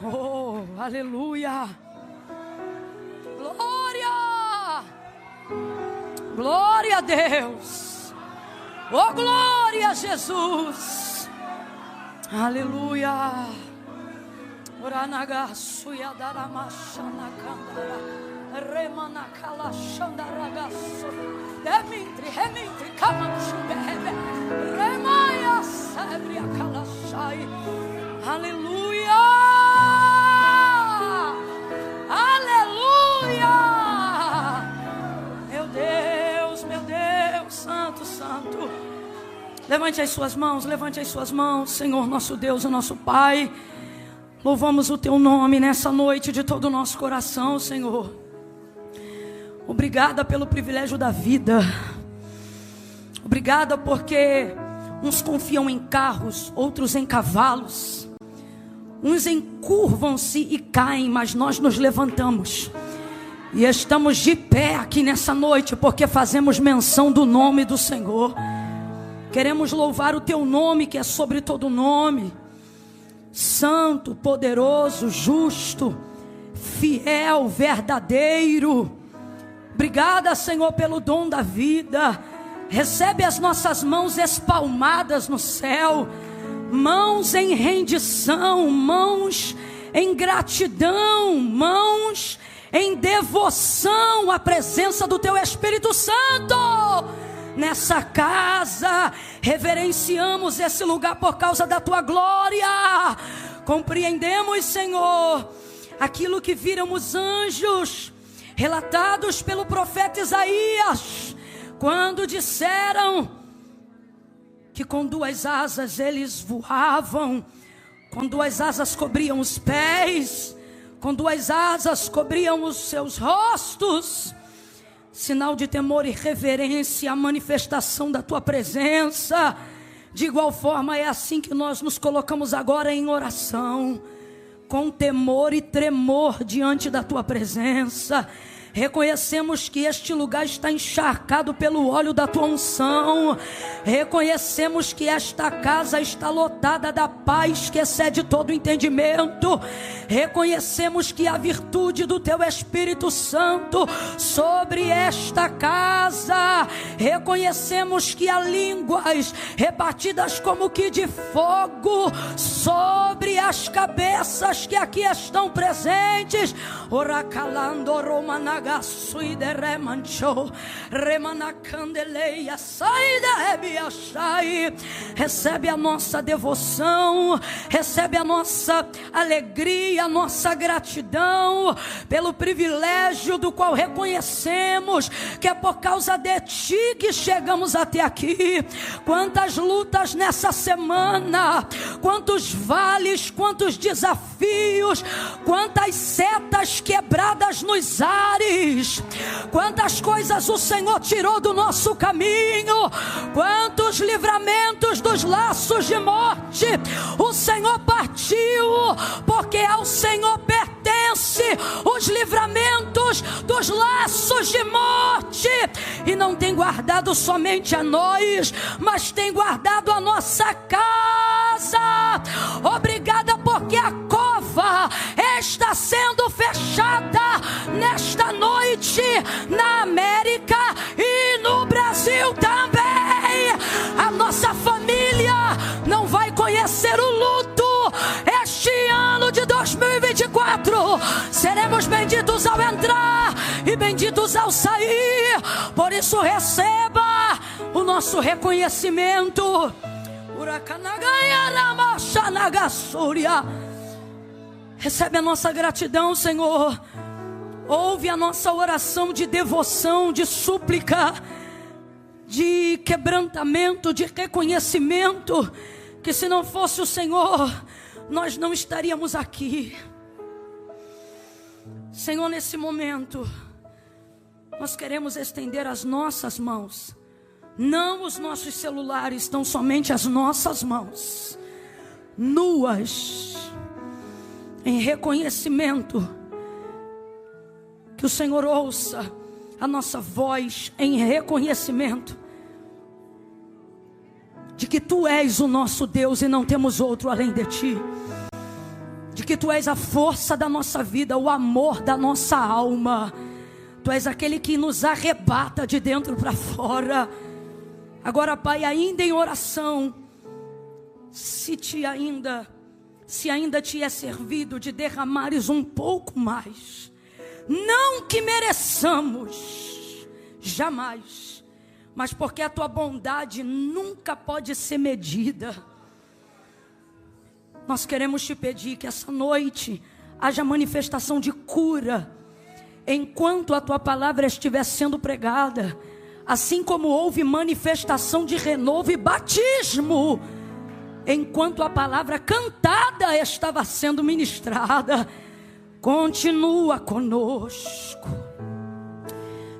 Oh, aleluia. Glória. Glória a Deus. Oh, glória a Jesus. Aleluia. Oranagassu yadaramashana kandara remanakala shandaragasu remintri kamachubebe remaya sabria kalashai. Aleluia. Aleluia. Meu Deus, santo, santo. Levante as suas mãos, Senhor nosso Deus, o nosso Pai. Louvamos o Teu nome nessa noite de todo o nosso coração, Senhor. Obrigada pelo privilégio da vida. Obrigada porque uns confiam em carros, outros em cavalos. Uns encurvam-se e caem, mas nós nos levantamos. E estamos de pé aqui nessa noite porque fazemos menção do nome do Senhor. Queremos louvar o Teu nome, que é sobre todo nome. Santo, poderoso, justo, fiel, verdadeiro. Obrigada, Senhor, pelo dom da vida. Recebe as nossas mãos espalmadas no céu, mãos em rendição, mãos em gratidão, mãos em devoção à presença do Teu Espírito Santo. Nessa casa, reverenciamos esse lugar por causa da Tua glória. Compreendemos, Senhor, aquilo que viram os anjos, relatados pelo profeta Isaías, quando disseram que com 2 asas eles voavam, com 2 asas cobriam os pés, com 2 asas cobriam os seus rostos. Sinal de temor e reverência, a manifestação da Tua presença. De igual forma é assim que nós nos colocamos agora em oração, com temor e tremor diante da Tua presença. Reconhecemos que este lugar está encharcado pelo óleo da Tua unção. Reconhecemos que esta casa está lotada da paz que excede todo entendimento. Reconhecemos que a virtude do Teu Espírito Santo sobre esta casa. Reconhecemos que há línguas repartidas como que de fogo sobre as cabeças que aqui estão presentes. Oracalando romanaga recebe a nossa devoção, recebe a nossa alegria, a nossa gratidão pelo privilégio do qual reconhecemos que é por causa de Ti que chegamos até aqui. Quantas lutas nessa semana, quantos vales, quantos desafios, quantas setas quebradas nos ares. Quantas coisas o Senhor tirou do nosso caminho, quantos livramentos dos laços de morte o Senhor partiu, porque ao Senhor pertence os livramentos dos laços de morte, e não tem guardado somente a nós, mas tem guardado a nossa casa. Obrigada porque a cova está sendo fechada nesta noite na América e no Brasil também. A nossa família não vai conhecer o luto este ano de 2024. Seremos benditos ao entrar e benditos ao sair. Por isso receba o nosso reconhecimento. Recebe a nossa gratidão, Senhor. Ouve a nossa oração de devoção, de súplica, de quebrantamento, de reconhecimento, que se não fosse o Senhor, nós não estaríamos aqui. Senhor, nesse momento, nós queremos estender as nossas mãos, não os nossos celulares, tão somente as nossas mãos, nuas, em reconhecimento. Que o Senhor ouça a nossa voz em reconhecimento de que Tu és o nosso Deus e não temos outro além de Ti. de que Tu és a força da nossa vida, o amor da nossa alma. Tu és aquele que nos arrebata de dentro para fora. Agora, Pai, ainda em oração, se ainda Te é servido de derramares um pouco mais, não que mereçamos, jamais, mas porque a Tua bondade nunca pode ser medida. Nós queremos Te pedir que essa noite haja manifestação de cura, enquanto a Tua palavra estiver sendo pregada, assim como houve manifestação de renovo e batismo, enquanto a palavra cantada estava sendo ministrada. Continua conosco,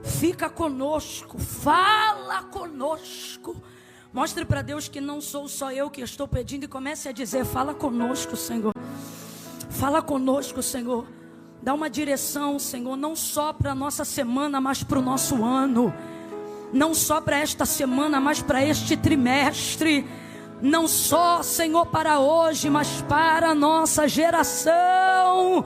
fica conosco, fala conosco. Mostre para Deus que não sou só eu que estou pedindo, e comece a dizer: fala conosco, Senhor. Fala conosco, Senhor. Dá uma direção, Senhor, não só para a nossa semana, mas para o nosso ano. Não só para esta semana, mas para este trimestre. Não só, Senhor, para hoje, mas para a nossa geração.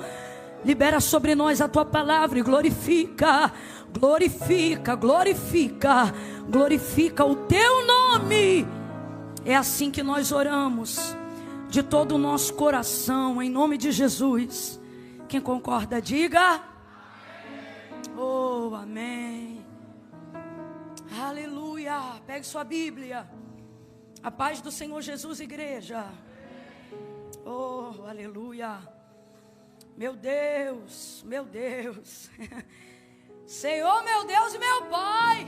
Libera sobre nós a Tua palavra e glorifica, glorifica, glorifica, glorifica o Teu nome. É assim que nós oramos, de todo o nosso coração, em nome de Jesus. Quem concorda, diga amém. Oh, amém. Aleluia. Pegue sua Bíblia. A paz do Senhor Jesus, igreja. Oh, aleluia. Meu Deus, meu Deus. Senhor, meu Deus e meu Pai.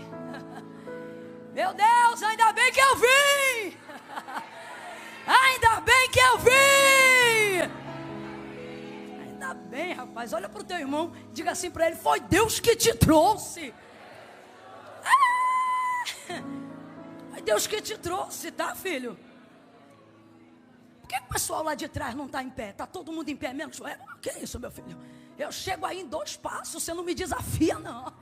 Meu Deus, ainda bem que eu vim. Ainda bem que eu vim. Ainda bem, rapaz. Olha para o teu irmão, diga assim para ele: foi Deus que te trouxe. Foi Deus que te trouxe, tá, filho? Por que o pessoal lá de trás não está em pé? Está todo mundo em pé, menos eu? Que é isso, meu filho? Eu chego aí em 2 passos, você não me desafia, não.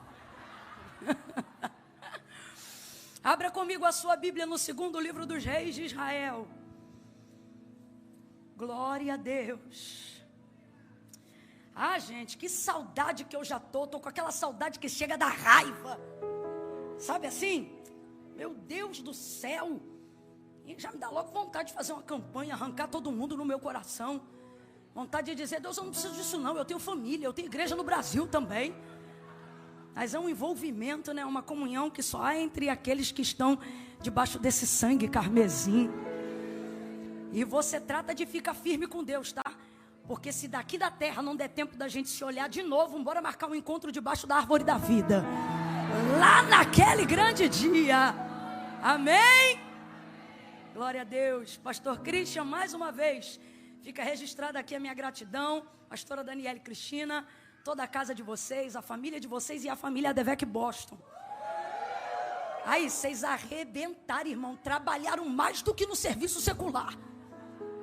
Abra comigo a sua Bíblia no 2º livro dos Reis de Israel. Glória a Deus. Ah, gente, que saudade que eu já tô com aquela saudade que chega da raiva. Sabe assim? Meu Deus do céu. E já me dá logo vontade de fazer uma campanha, arrancar todo mundo no meu coração. Vontade de dizer: Deus, eu não preciso disso não, eu tenho família, eu tenho igreja no Brasil também. Mas é um envolvimento, né? Uma comunhão que só há entre aqueles que estão debaixo desse sangue carmesim. E você trata de ficar firme com Deus, tá? Porque se daqui da terra não der tempo da gente se olhar de novo, bora marcar um encontro debaixo da árvore da vida, lá naquele grande dia. Amém? Glória a Deus. Pastor Christian, mais uma vez, fica registrada aqui a minha gratidão. Pastora Daniela e Cristina, toda a casa de vocês, a família de vocês e a família Adevec Boston. Aí, vocês arrebentaram, irmão. Trabalharam mais do que no serviço secular.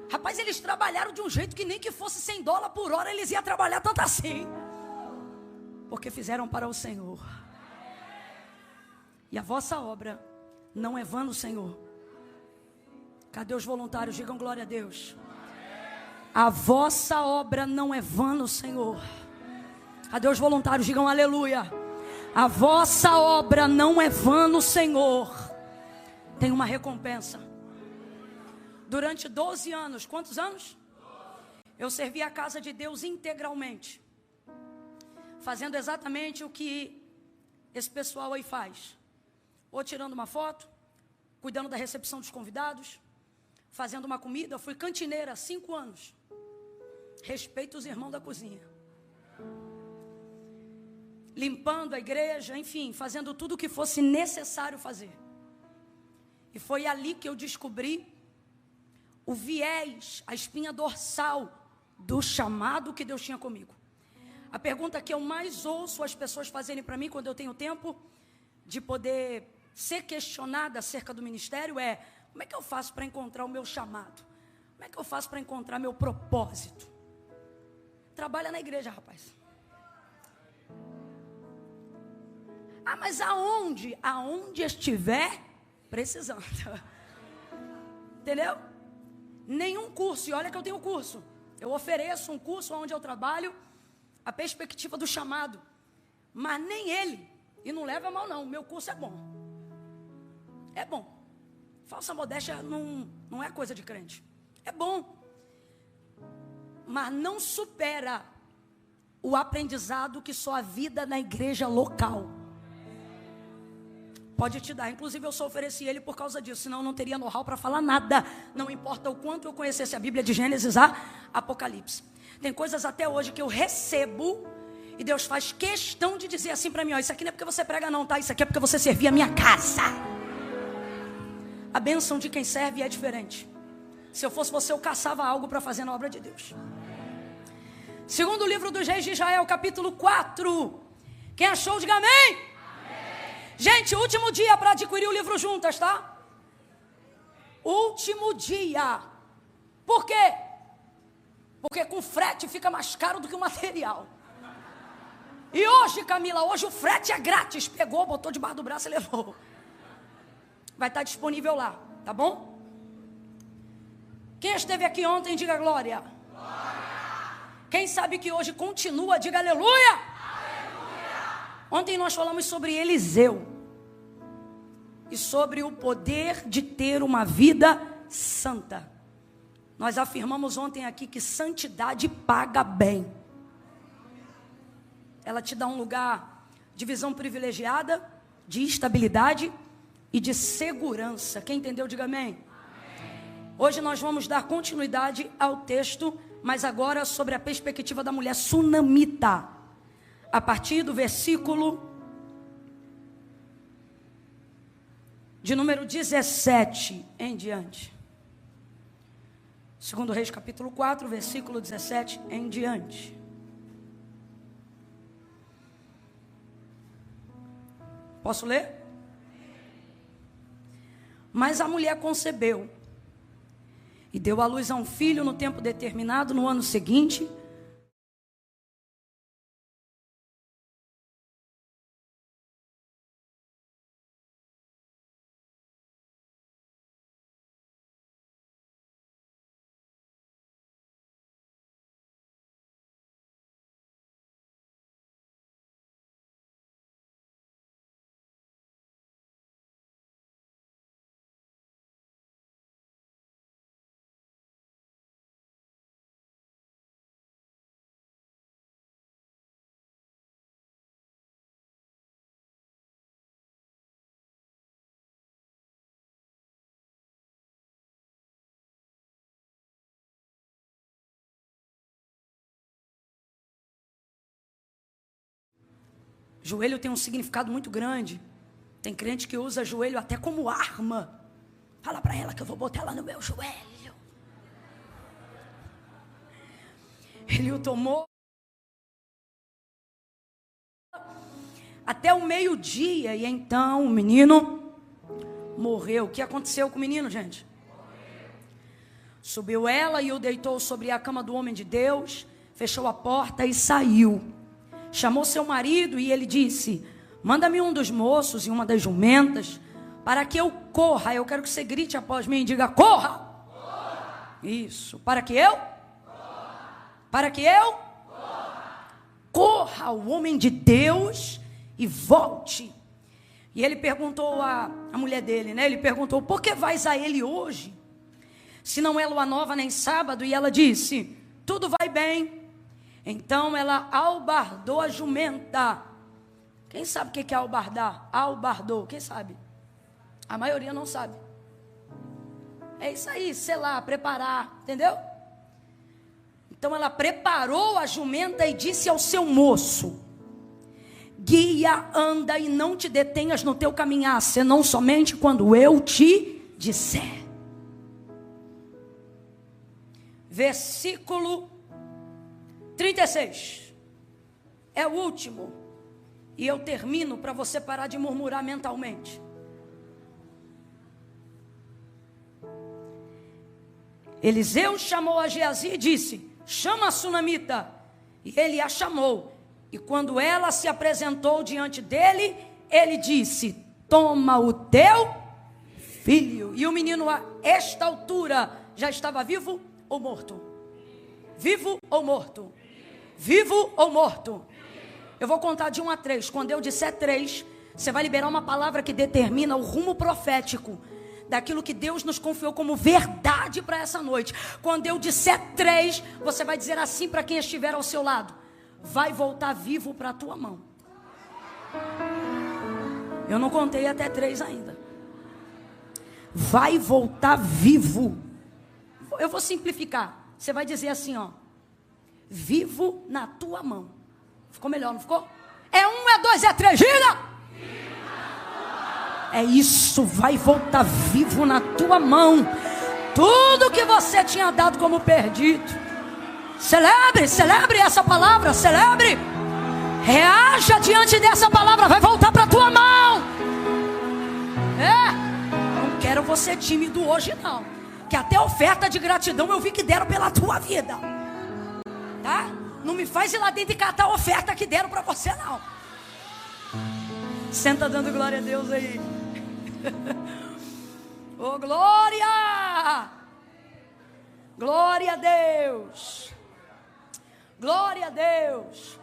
Rapaz, eles trabalharam de um jeito que nem que fosse $100 por hora eles iam trabalhar tanto assim. Porque fizeram para o Senhor. E a vossa obra não é vã no Senhor. Cadê os voluntários? Digam glória a Deus. A vossa obra não é vã no Senhor. Cadê os voluntários? Digam aleluia. A vossa obra não é vã no Senhor. Tem uma recompensa. Durante 12 anos, quantos anos? Eu servi a casa de Deus integralmente, fazendo exatamente o que esse pessoal aí faz. Ou tirando uma foto, cuidando da recepção dos convidados, fazendo uma comida. Eu fui cantineira há 5 anos. Respeito os irmãos da cozinha. Limpando a igreja, enfim, fazendo tudo o que fosse necessário fazer. E foi ali que eu descobri o viés, a espinha dorsal do chamado que Deus tinha comigo. A pergunta que eu mais ouço as pessoas fazerem para mim quando eu tenho tempo de poder ser questionada acerca do ministério é: como é que eu faço para encontrar o meu chamado? Como é que eu faço para encontrar meu propósito? Trabalha na igreja, rapaz. Ah, mas aonde? Aonde estiver precisando. Entendeu? Nenhum curso, e olha que eu tenho curso, Eu ofereço um curso onde eu trabalho a perspectiva do chamado, mas nem ele, e não leva a mal não, o meu curso é bom. É bom. Falsa modéstia não é coisa de crente. É bom. Mas não supera o aprendizado que só a vida na igreja local pode te dar. Inclusive eu só ofereci ele por causa disso, senão eu não teria know-how para falar nada. Não importa o quanto eu conhecesse a Bíblia de Gênesis a Apocalipse. Tem coisas até hoje que eu recebo e Deus faz questão de dizer assim para mim, ó, isso aqui não é porque você prega não, tá? Isso aqui é porque você servia a minha casa. A bênção de quem serve é diferente. Se eu fosse você, eu caçava algo para fazer na obra de Deus. Segundo livro dos Reis de Israel, capítulo 4. Quem achou, diga amém. Amém. Gente, último dia para adquirir o livro juntas, tá? Último dia. Por quê? Porque com frete fica mais caro do que o material. E hoje, Camila, hoje o frete é grátis. Pegou, botou debaixo do braço e levou. Vai estar disponível lá, tá bom? Quem esteve aqui ontem, diga glória. Glória. Quem sabe que hoje continua, diga aleluia. Aleluia. Ontem nós falamos sobre Eliseu. E sobre o poder de ter uma vida santa. Nós afirmamos ontem aqui que santidade paga bem. Ela te dá um lugar de visão privilegiada, de estabilidade e de segurança. Quem entendeu, diga amém. Hoje nós vamos dar continuidade ao texto, mas agora sobre a perspectiva da mulher sunamita. A partir do versículo de número 17 em diante. Segundo Reis capítulo 4, versículo 17 em diante. Posso ler? Mas a mulher concebeu e deu à luz a um filho no tempo determinado, no ano seguinte. Joelho tem um significado muito grande. Tem crente que usa joelho até como arma. Fala para ela que eu vou botar ela no meu joelho. Ele o tomou até o meio-dia e então o menino morreu. O que aconteceu com o menino, gente? Subiu ela e o deitou sobre a cama do homem de Deus, fechou a porta e saiu. Chamou seu marido e ele disse: manda-me um dos moços e uma das jumentas, para que eu corra. Eu quero que você grite após mim e diga: corra! Corra. Isso, para que eu? Corra. Para que eu? Corra. Corra o homem de Deus e volte. E ele perguntou a mulher dele, né? Ele perguntou: por que vais a ele hoje? Se não é lua nova nem sábado. E ela disse: tudo vai bem. Então ela albardou a jumenta. Quem sabe o que é albardar? Albardou, quem sabe? A maioria não sabe. É isso aí, selar, preparar, entendeu? Então ela preparou a jumenta e disse ao seu moço: guia, anda e não te detenhas no teu caminhar, senão somente quando eu te disser. Versículo 36. É o último. E eu termino para você parar de murmurar mentalmente. Eliseu chamou a Geazi e disse: chama a sunamita. E ele a chamou. E quando ela se apresentou diante dele, ele disse: toma o teu filho. E o menino a esta altura já estava vivo ou morto? Vivo ou morto? Vivo ou morto? Eu vou contar de 1 a 3. Quando eu disser 3, você vai liberar uma palavra que determina o rumo profético daquilo que Deus nos confiou como verdade para essa noite. Quando eu disser 3, você vai dizer assim para quem estiver ao seu lado: vai voltar vivo para a tua mão. Eu não contei até 3 ainda. Vai voltar vivo. Eu vou simplificar. Você vai dizer assim, ó: vivo na tua mão. Ficou melhor, não ficou? É 1, é 2, é 3, diga! É isso, vai voltar vivo na tua mão. Tudo que você tinha dado como perdido. Celebre essa palavra, celebre. Reaja diante dessa palavra, vai voltar para a tua mão. Não quero você tímido hoje não, que até oferta de gratidão eu vi que deram pela tua vida, tá? Não me faz ir lá dentro e catar a oferta que deram para você não. Senta dando glória a Deus aí. Oh, glória! Glória a Deus! Glória a Deus!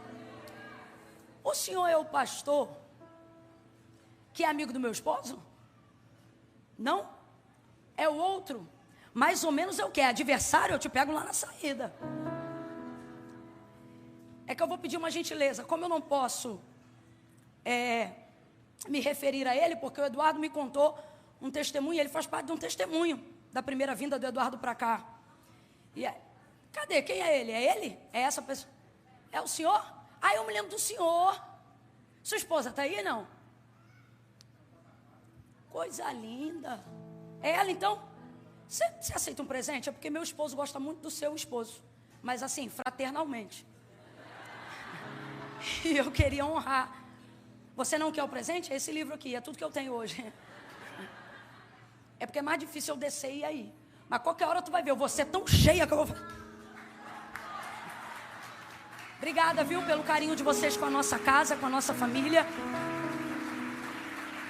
O senhor é o pastor que é amigo do meu esposo? Não? É o outro? Mais ou menos é o que? É adversário? Eu te pego lá na saída. É que eu vou pedir uma gentileza. Como eu não posso me referir a ele, porque o Eduardo me contou um testemunho, ele faz parte de um testemunho da primeira vinda do Eduardo para cá. Cadê? Quem é ele? É ele? É essa pessoa? É o senhor? Ah, eu me lembro do senhor. Sua esposa está aí, não? Coisa linda. É ela, então? Você aceita um presente? É porque meu esposo gosta muito do seu esposo. Mas assim, fraternalmente. E eu queria honrar. Você não quer o presente? É esse livro aqui, é tudo que eu tenho hoje. É porque é mais difícil eu descer e ir aí. Mas qualquer hora tu vai ver, eu vou ser tão cheia que eu vou... Obrigada, viu, pelo carinho de vocês com a nossa casa, com a nossa família.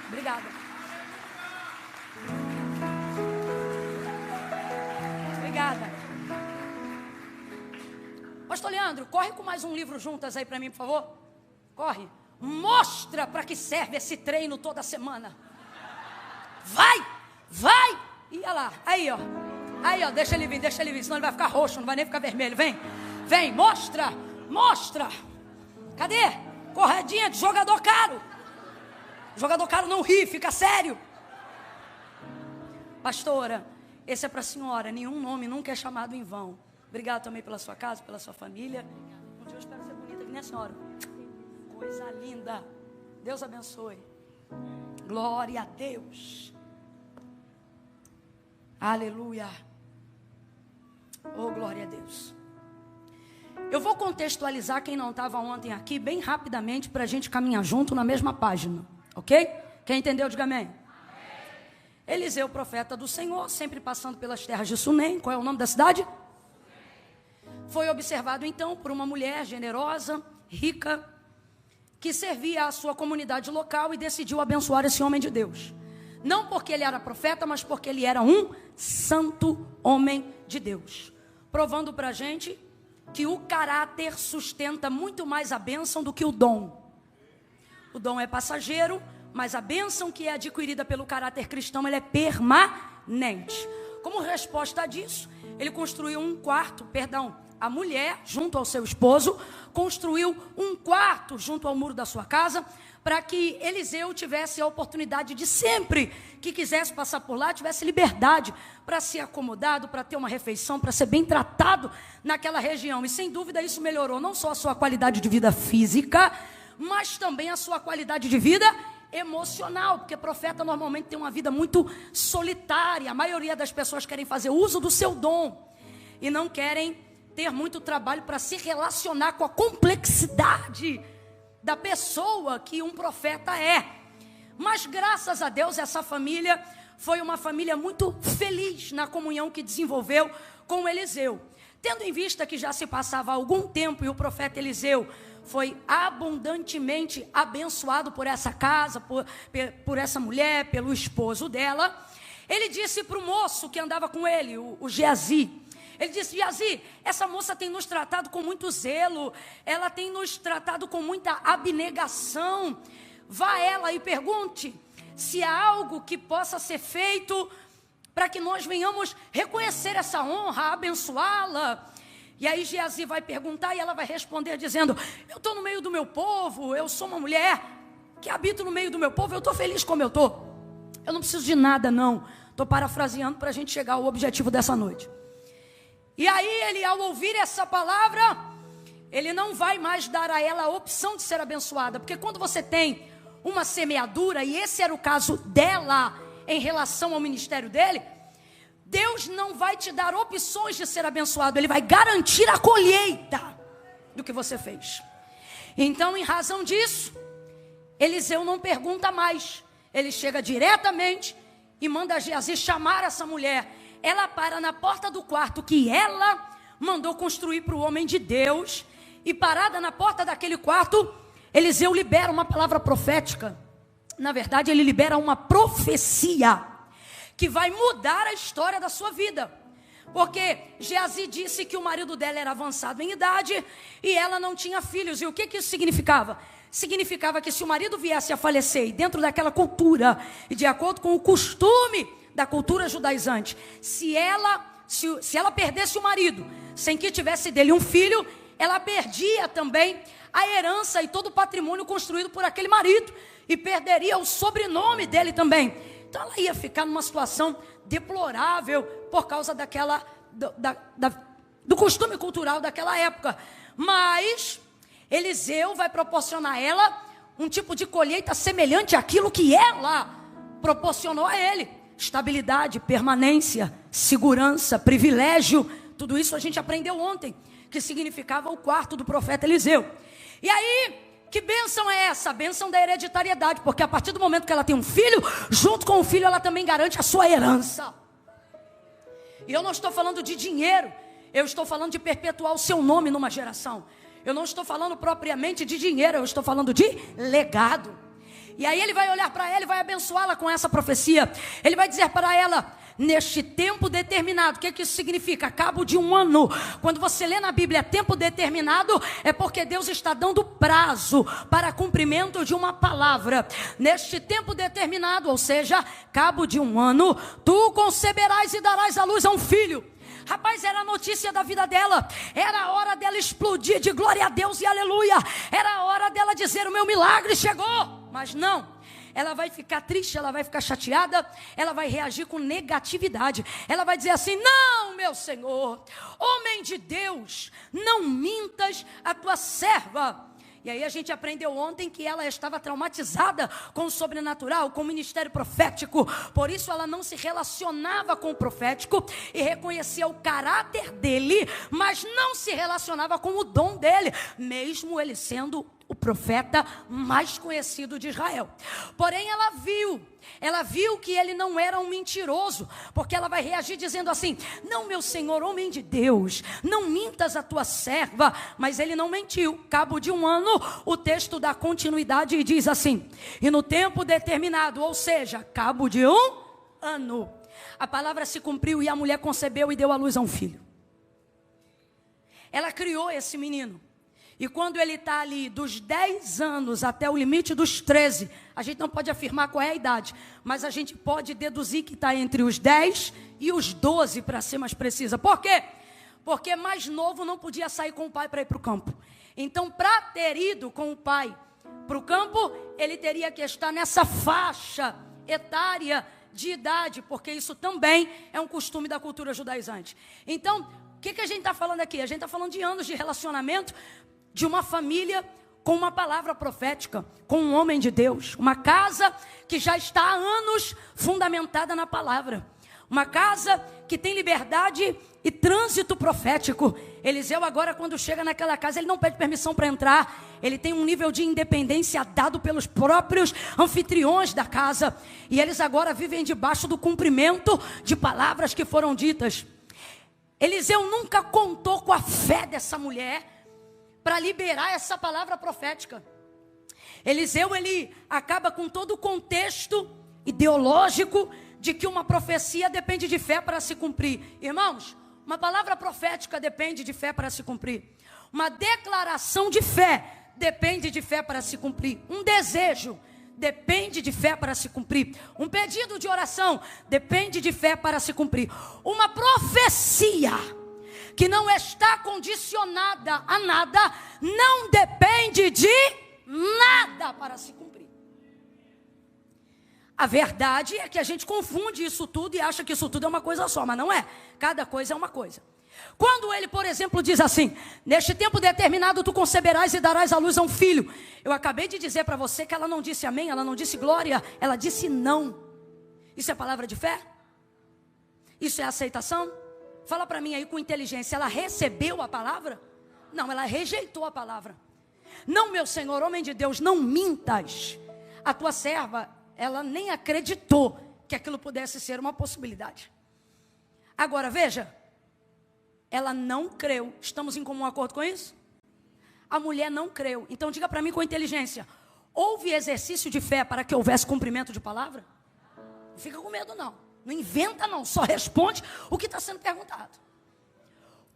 Obrigada. Obrigada. Pastor Leandro, corre com mais um livro juntas aí para mim, por favor. Corre. Mostra para que serve esse treino toda semana. Vai. E olha lá, aí ó, deixa ele vir, senão ele vai ficar roxo, não vai nem ficar vermelho. Vem, mostra. Cadê? Corredinha de jogador caro. Jogador caro não ri, fica sério. Pastora, esse é para a senhora, nenhum nome nunca é chamado em vão. Obrigado também pela sua casa, pela sua família. Um dia eu espero ser bonita que nem a senhora. Coisa linda. Deus abençoe. Glória a Deus. Aleluia. Oh, glória a Deus. Eu vou contextualizar quem não estava ontem aqui bem rapidamente para a gente caminhar junto na mesma página, ok? Quem entendeu, diga amém. Eliseu, profeta do Senhor, sempre passando pelas terras de Sunem. Qual é o nome da cidade? Foi observado então por uma mulher generosa, rica, que servia a sua comunidade local e decidiu abençoar esse homem de Deus. Não porque ele era profeta, mas porque ele era um santo homem de Deus. Provando para a gente que o caráter sustenta muito mais a bênção do que o dom. O dom é passageiro, mas a bênção que é adquirida pelo caráter cristão, ela é permanente. Como resposta disso, ele construiu a mulher, junto ao seu esposo, construiu um quarto junto ao muro da sua casa, para que Eliseu tivesse a oportunidade de sempre que quisesse passar por lá, tivesse liberdade para ser acomodado, para ter uma refeição, para ser bem tratado naquela região. E sem dúvida isso melhorou não só a sua qualidade de vida física, mas também a sua qualidade de vida emocional, porque profeta normalmente tem uma vida muito solitária. A maioria das pessoas querem fazer uso do seu dom e não querem ter muito trabalho para se relacionar com a complexidade da pessoa que um profeta é. Mas graças a Deus essa família foi uma família muito feliz na comunhão que desenvolveu com Eliseu. Tendo em vista que já se passava algum tempo e o profeta Eliseu foi abundantemente abençoado por essa casa, por essa mulher, pelo esposo dela, ele disse para o moço que andava com ele, o Geazi, Ele disse: Geazi, essa moça tem nos tratado com muito zelo, ela tem nos tratado com muita abnegação. Vá a ela e pergunte se há algo que possa ser feito para que nós venhamos reconhecer essa honra, abençoá-la. E aí Geazi vai perguntar e ela vai responder dizendo: eu estou no meio do meu povo, eu sou uma mulher que habito no meio do meu povo, eu estou feliz como eu estou. Eu não preciso de nada não. Estou parafraseando para a gente chegar ao objetivo dessa noite. E aí ele, ao ouvir essa palavra, ele não vai mais dar a ela a opção de ser abençoada. Porque quando você tem uma semeadura, e esse era o caso dela em relação ao ministério dele, Deus não vai te dar opções de ser abençoado. Ele vai garantir a colheita do que você fez. Então, em razão disso, Eliseu não pergunta mais. Ele chega diretamente e manda Geazi chamar essa mulher. Ela para na porta do quarto que ela mandou construir para o homem de Deus. E parada na porta daquele quarto, Eliseu libera uma palavra profética. Na verdade, ele libera uma profecia que vai mudar a história da sua vida. Porque Geazi disse que o marido dela era avançado em idade e ela não tinha filhos. E o que isso significava? Significava que se o marido viesse a falecer, e dentro daquela cultura, e de acordo com o costume da cultura judaizante, se ela perdesse o marido, sem que tivesse dele um filho, ela perdia também a herança e todo o patrimônio construído por aquele marido, e perderia o sobrenome dele também. Então ela ia ficar numa situação deplorável por causa do costume cultural daquela época. Mas Eliseu vai proporcionar a ela um tipo de colheita semelhante àquilo que ela proporcionou a ele. Estabilidade, permanência, segurança, privilégio. Tudo isso a gente aprendeu ontem, que significava o quarto do profeta Eliseu. E aí, que bênção é essa? A bênção da hereditariedade, porque a partir do momento que ela tem um filho, junto com o filho ela também garante a sua herança. E eu não estou falando de dinheiro, eu estou falando de perpetuar o seu nome numa geração. Eu não estou falando propriamente de dinheiro, eu estou falando de legado. E aí ele vai olhar para ela e vai abençoá-la com essa profecia. Ele vai dizer para ela: neste tempo determinado. O que isso significa? Cabo de um ano. Quando você lê na Bíblia tempo determinado, é porque Deus está dando prazo para cumprimento de uma palavra. Neste tempo determinado, ou seja, cabo de um ano, tu conceberás e darás à luz a um filho. Rapaz, era a notícia da vida dela. Era a hora dela explodir de glória a Deus e aleluia. Era a hora dela dizer: o meu milagre chegou. Mas não, ela vai ficar triste, ela vai ficar chateada, ela vai reagir com negatividade. Ela vai dizer assim: não, meu Senhor, homem de Deus, não mintas a tua serva. E aí a gente aprendeu ontem que ela estava traumatizada com o sobrenatural, com o ministério profético. Por isso ela não se relacionava com o profético e reconhecia o caráter dele, mas não se relacionava com o dom dele, mesmo ele sendo o profeta mais conhecido de Israel. Porém ela viu que ele não era um mentiroso, porque ela vai reagir dizendo assim: não, meu Senhor, homem de Deus, não mintas a tua serva. Mas ele não mentiu. Cabo de um ano, o texto dá continuidade e diz assim: e no tempo determinado, ou seja, cabo de um ano, a palavra se cumpriu e a mulher concebeu e deu à luz a um filho. Ela criou esse menino. E quando ele está ali dos 10 anos até o limite dos 13, a gente não pode afirmar qual é a idade, mas a gente pode deduzir que está entre os 10 e os 12, para ser mais precisa. Por quê? Porque mais novo não podia sair com o pai para ir para o campo. Então, para ter ido com o pai para o campo, ele teria que estar nessa faixa etária de idade, porque isso também é um costume da cultura judaizante. Então, o que a gente está falando aqui? A gente está falando de anos de relacionamento, de uma família com uma palavra profética, com um homem de Deus, uma casa que já está há anos fundamentada na palavra, uma casa que tem liberdade e trânsito profético. Eliseu agora, quando chega naquela casa, ele não pede permissão para entrar, ele tem um nível de independência dado pelos próprios anfitriões da casa, e eles agora vivem debaixo do cumprimento de palavras que foram ditas. Eliseu nunca contou com a fé dessa mulher para liberar essa palavra profética. Eliseu, ele acaba com todo o contexto ideológico de que uma profecia depende de fé para se cumprir. Irmãos, Uma palavra profética depende de fé para se cumprir. Uma declaração de fé depende de fé para se cumprir. Um desejo depende de fé para se cumprir. Um pedido de oração depende de fé para se cumprir. Uma profecia que não está condicionada a nada não depende de nada para se cumprir. A verdade é que a gente confunde isso tudo e acha que isso tudo é uma coisa só, mas não é. Cada coisa é uma coisa. Quando ele, por exemplo, diz assim: neste tempo determinado tu conceberás e darás à luz a um filho. Eu acabei de dizer para você que ela não disse amém, ela não disse glória, ela disse não. Isso é palavra de fé? Isso é aceitação? Fala para mim aí com inteligência, ela recebeu a palavra? Não, ela rejeitou a palavra. Não, meu Senhor, homem de Deus, não mintas. A tua serva, ela nem acreditou que aquilo pudesse ser uma possibilidade. Agora, veja, ela não creu. Estamos em comum acordo com isso? A mulher não creu. Então diga para mim com inteligência: houve exercício de fé para que houvesse cumprimento de palavra? Não fica com medo não. Não inventa não, só responde o que está sendo perguntado.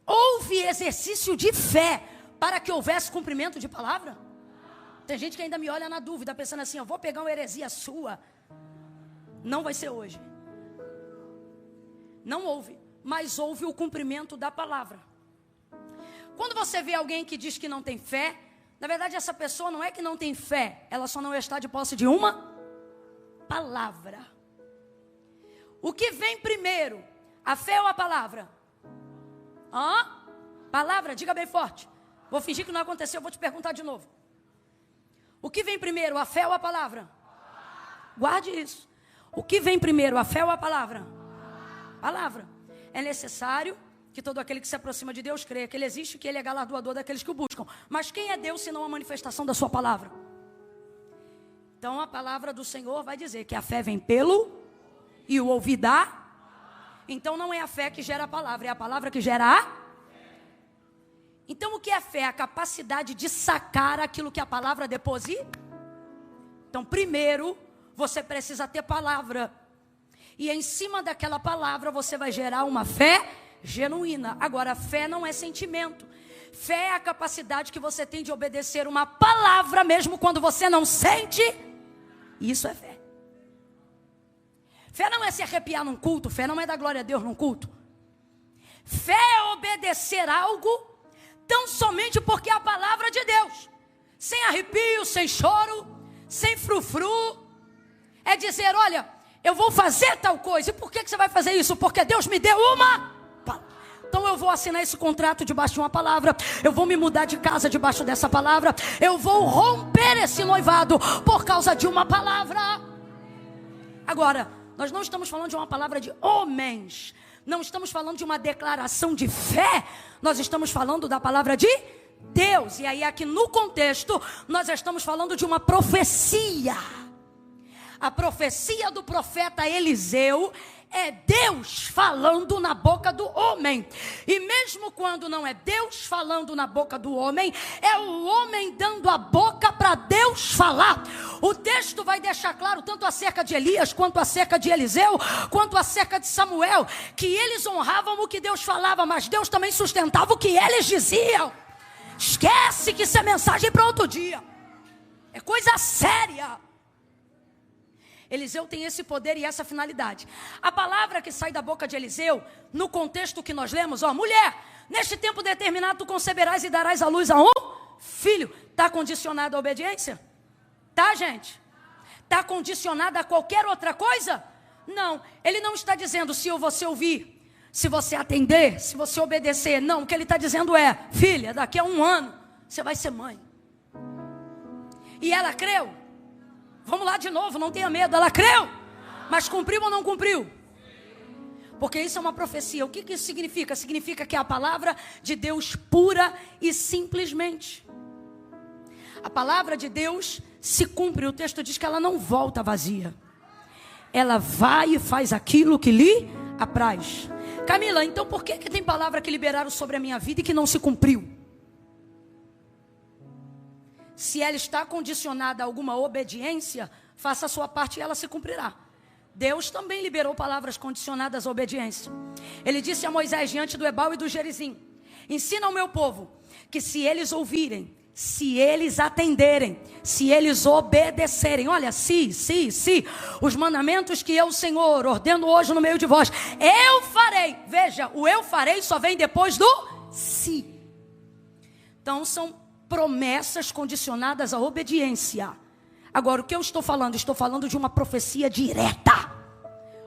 Houve exercício de fé para que houvesse cumprimento de palavra? Tem gente que ainda me olha na dúvida, pensando assim: eu vou pegar uma heresia sua. Não vai ser hoje. Não houve, mas houve o cumprimento da palavra. Quando você vê alguém que diz que não tem fé, na verdade essa pessoa não é que não tem fé, ela só não está de posse de uma palavra. O que vem primeiro, a fé ou a palavra? Palavra, diga bem forte. Vou fingir que não aconteceu, vou te perguntar de novo. O que vem primeiro, a fé ou a palavra? Guarde isso. O que vem primeiro, a fé ou a palavra? Palavra. É necessário que todo aquele que se aproxima de Deus creia que Ele existe e que Ele é galardoador daqueles que o buscam. Mas quem é Deus senão a manifestação da sua palavra? Então a palavra do Senhor vai dizer que a fé vem pelo e o ouvir dá. Então não é a fé que gera a palavra, é a palavra que gera a. Então o que é fé? A capacidade de sacar aquilo que a palavra deposita. Então primeiro você precisa ter palavra. E em cima daquela palavra você vai gerar uma fé genuína. Agora, fé não é sentimento. Fé é a capacidade que você tem de obedecer uma palavra mesmo quando você não sente. Isso é fé. Fé não é se arrepiar num culto. Fé não é dar glória a Deus num culto. Fé é obedecer algo tão somente porque é a palavra de Deus. Sem arrepio, sem choro, sem frufru. É dizer, olha, eu vou fazer tal coisa. E por que você vai fazer isso? Porque Deus me deu uma palavra. Então eu vou assinar esse contrato debaixo de uma palavra. Eu vou me mudar de casa debaixo dessa palavra. Eu vou romper esse noivado por causa de uma palavra. Agora, nós não estamos falando de uma palavra de homens. Não estamos falando de uma declaração de fé. Nós estamos falando da palavra de Deus. E aí aqui no contexto, nós estamos falando de uma profecia. A profecia do profeta Eliseu é Deus falando na boca do homem. E mesmo quando não é Deus falando na boca do homem, é o homem dando a boca para Deus falar. O texto vai deixar claro, tanto acerca de Elias, quanto acerca de Eliseu, quanto acerca de Samuel, que eles honravam o que Deus falava, mas Deus também sustentava o que eles diziam. Esquece que isso é mensagem para outro dia. É coisa séria. Eliseu tem esse poder e essa finalidade. A palavra que sai da boca de Eliseu, no contexto que nós lemos, mulher, neste tempo determinado tu conceberás e darás à luz a um filho. Está condicionado à obediência? Tá, gente? Está condicionado a qualquer outra coisa? Não, ele não está dizendo se você ouvir, se você atender, se você obedecer. Não, o que ele está dizendo é, filha, daqui a 1 ano, você vai ser mãe. E ela creu? Vamos lá de novo, não tenha medo. Ela creu, mas cumpriu ou não cumpriu? Porque isso é uma profecia. O que isso significa? Significa que é a palavra de Deus pura e simplesmente. A palavra de Deus se cumpre. O texto diz que ela não volta vazia. Ela vai e faz aquilo que lhe apraz. Camila, então por que tem palavra que liberaram sobre a minha vida e que não se cumpriu? Se ela está condicionada a alguma obediência, faça a sua parte e ela se cumprirá. Deus também liberou palavras condicionadas à obediência. Ele disse a Moisés diante do Ebal e do Gerizim: ensina ao meu povo que se eles ouvirem, se eles atenderem, se eles obedecerem, olha, se, os mandamentos que eu, Senhor, ordeno hoje no meio de vós, eu farei. Veja, o eu farei só vem depois do se. Então são promessas condicionadas à obediência. Agora, o que eu estou falando? Estou falando de uma profecia direta.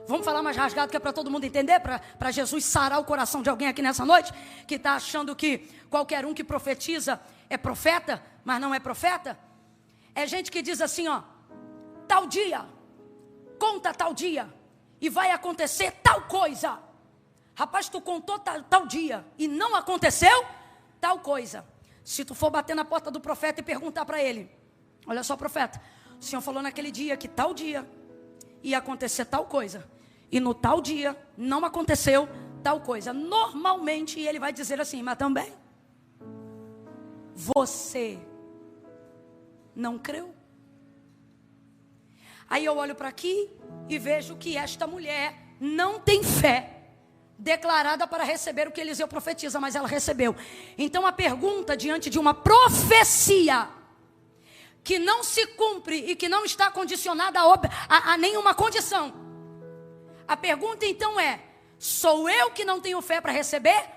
Vamos falar mais rasgado, que é para todo mundo entender, para Jesus sarar o coração de alguém aqui nessa noite, que está achando que qualquer um que profetiza é profeta, mas não é profeta. É gente que diz assim, ó: tal dia, conta tal dia, e vai acontecer tal coisa. Rapaz, tu contou tal dia, e não aconteceu tal coisa. Se tu for bater na porta do profeta e perguntar para ele: olha só, profeta, o senhor falou naquele dia que tal dia ia acontecer tal coisa, e no tal dia não aconteceu tal coisa. Normalmente ele vai dizer assim: mas também você não creu. Aí eu olho para aqui e vejo que esta mulher não tem fé declarada para receber o que Eliseu profetiza, mas ela recebeu. Então a pergunta diante de uma profecia que não se cumpre e que não está condicionada a nenhuma condição, a pergunta então é: sou eu que não tenho fé para receber?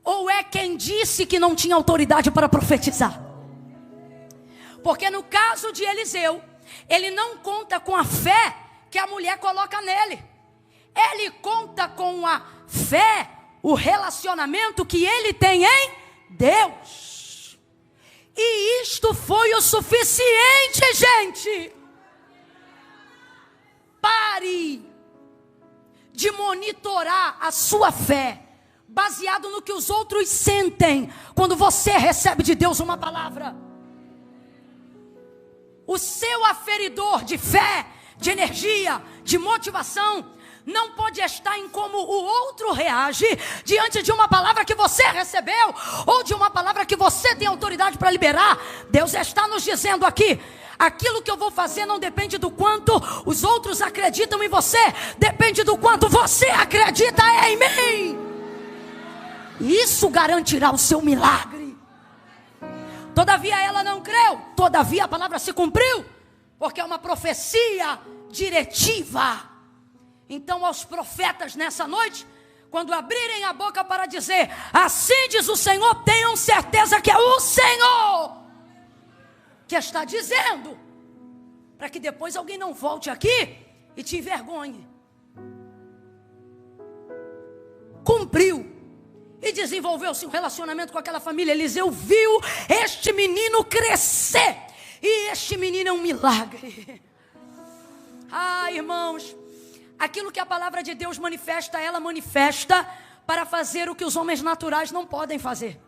Ou é quem disse que não tinha autoridade para profetizar? Porque no caso de Eliseu, ele não conta com a fé que a mulher coloca nele. Ele conta com a fé, o relacionamento que ele tem em Deus. E isto foi o suficiente, gente. Pare de monitorar a sua fé baseado no que os outros sentem quando você recebe de Deus uma palavra. O seu aferidor de fé, de energia, de motivação não pode estar em como o outro reage diante de uma palavra que você recebeu, ou de uma palavra que você tem autoridade para liberar. Deus está nos dizendo aqui: aquilo que eu vou fazer não depende do quanto os outros acreditam em você, depende do quanto você acredita em mim. Isso garantirá o seu milagre. Todavia ela não creu, todavia a palavra se cumpriu, porque é uma profecia diretiva. Então aos profetas nessa noite, quando abrirem a boca para dizer: assim diz o Senhor, tenham certeza que é o Senhor que está dizendo, para que depois alguém não volte aqui e te envergonhe. Cumpriu e desenvolveu-se um relacionamento com aquela família. Eliseu viu este menino crescer, e este menino é um milagre. Ah, irmãos, aquilo que a palavra de Deus manifesta, ela manifesta para fazer o que os homens naturais não podem fazer.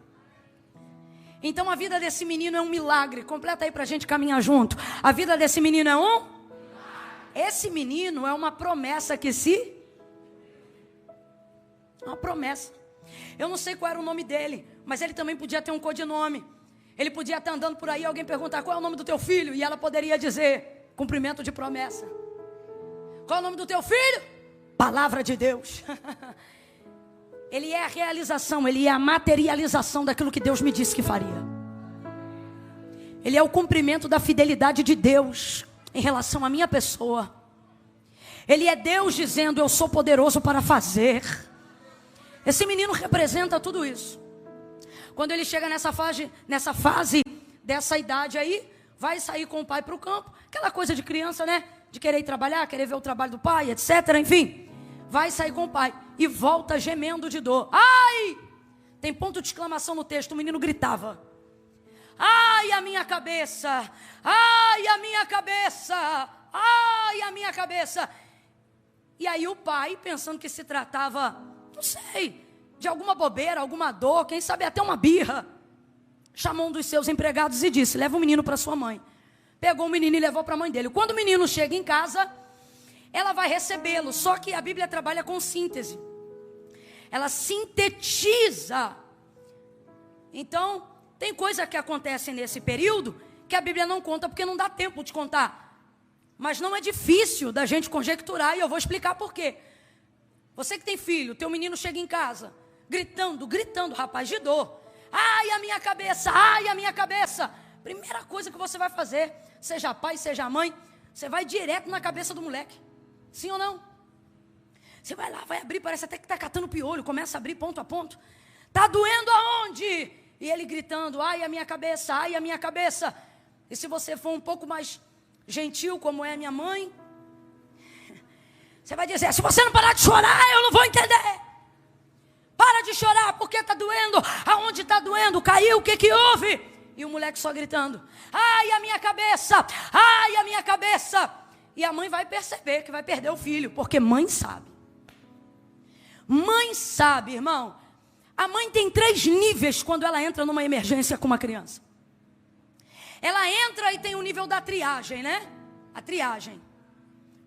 Então a vida desse menino é um milagre. Completa aí para a gente caminhar junto. A vida desse menino é um? Esse menino é uma promessa que se... uma promessa. Eu não sei qual era o nome dele, mas ele também podia ter um codinome. Ele podia estar andando por aí, alguém perguntar: qual é o nome do teu filho? E ela poderia dizer: cumprimento de promessa. Qual é o nome do teu filho? Palavra de Deus. Ele é a realização, ele é a materialização daquilo que Deus me disse que faria. Ele é o cumprimento da fidelidade de Deus em relação à minha pessoa. Ele é Deus dizendo: eu sou poderoso para fazer. Esse menino representa tudo isso. Quando ele chega nessa fase dessa idade aí, vai sair com o pai para o campo. Aquela coisa de criança, né? De querer ir trabalhar, querer ver o trabalho do pai, etc. Enfim, vai sair com o pai e volta gemendo de dor. Ai! Tem ponto de exclamação no texto. O menino gritava: ai, a minha cabeça! Ai, a minha cabeça! Ai, a minha cabeça! E aí o pai, pensando que se tratava, não sei, de alguma bobeira, alguma dor, quem sabe até uma birra, chamou um dos seus empregados e disse: leva o menino para sua mãe. Pegou o menino e levou para a mãe dele. Quando o menino chega em casa, ela vai recebê-lo. Só que a Bíblia trabalha com síntese. Ela sintetiza. Então, tem coisa que acontece nesse período que a Bíblia não conta, porque não dá tempo de contar. Mas não é difícil da gente conjecturar, e eu vou explicar por quê. Você que tem filho, teu menino chega em casa, gritando, rapaz, de dor. Ai, a minha cabeça, ai, a minha cabeça. Primeira coisa que você vai fazer, seja pai, seja mãe, você vai direto na cabeça do moleque. Sim ou não? Você vai lá, vai abrir, parece até que está catando piolho, começa a abrir ponto a ponto. Está doendo aonde? E ele gritando, ai, a minha cabeça, ai, a minha cabeça. E se você for um pouco mais gentil, como é a minha mãe, você vai dizer, se você não parar de chorar, eu não vou entender. Para de chorar, porque está doendo. Aonde está doendo? Caiu, o que houve? E o moleque só gritando, ai, a minha cabeça, ai, a minha cabeça. E a mãe vai perceber que vai perder o filho, porque mãe sabe. Mãe sabe, irmão. A mãe tem 3 níveis quando ela entra numa emergência com uma criança. Ela entra e tem o nível da triagem, né? A triagem.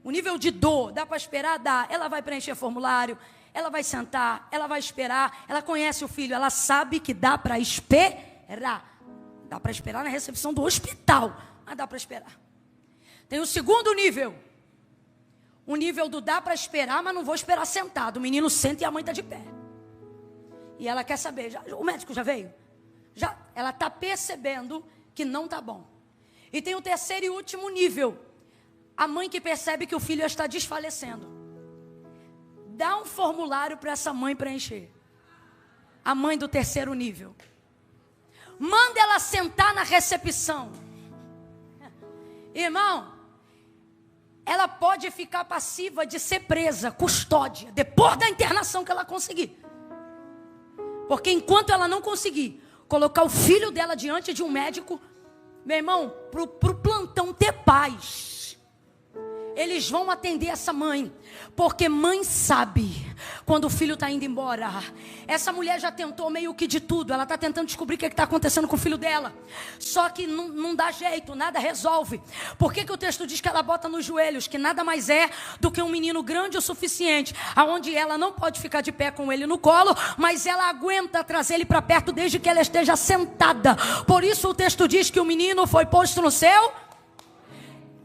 O nível de dor, dá para esperar? Dá. Ela vai preencher formulário, ela vai sentar, ela vai esperar, ela conhece o filho, ela sabe que dá para esperar. Dá para esperar na recepção do hospital, mas dá para esperar. Tem o segundo nível. O nível do dá para esperar, mas não vou esperar sentado. O menino senta e a mãe está de pé. E ela quer saber, o médico já veio? Já, ela está percebendo que não está bom. E tem o terceiro e último nível. A mãe que percebe que o filho está desfalecendo. Dá um formulário para essa mãe preencher. A mãe do terceiro nível. Manda ela sentar na recepção. Irmão, ela pode ficar passiva de ser presa, custódia, depois da internação que ela conseguir. Porque enquanto ela não conseguir colocar o filho dela diante de um médico, meu irmão, pro plantão ter paz, eles vão atender essa mãe, porque mãe sabe quando o filho está indo embora. Essa mulher já tentou meio que de tudo, ela está tentando descobrir o que está acontecendo com o filho dela, só que não dá jeito, nada resolve. Por que o texto diz que ela bota nos joelhos, que nada mais é do que um menino grande o suficiente, aonde ela não pode ficar de pé com ele no colo, mas ela aguenta trazer ele para perto desde que ela esteja sentada. Por isso o texto diz que o menino foi posto no céu.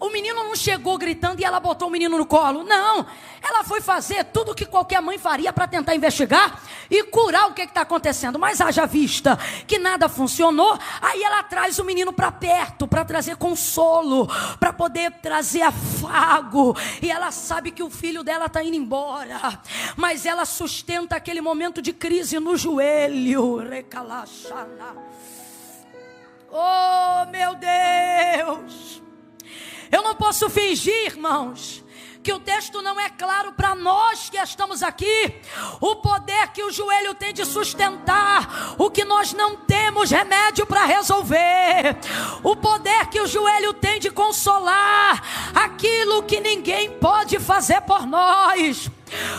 O menino não chegou gritando e ela botou o menino no colo. Não, ela foi fazer tudo o que qualquer mãe faria para tentar investigar e curar o que está acontecendo. Mas haja vista que nada funcionou, aí ela traz o menino para perto, para trazer consolo, para poder trazer afago. E ela sabe que o filho dela está indo embora, mas ela sustenta aquele momento de crise no joelho. Recalaxana. Oh, meu Deus! Eu não posso fingir, irmãos, que o texto não é claro para nós que estamos aqui. O poder que o joelho tem de sustentar o que nós não temos remédio para resolver. O poder que o joelho tem de consolar aquilo que ninguém pode fazer por nós.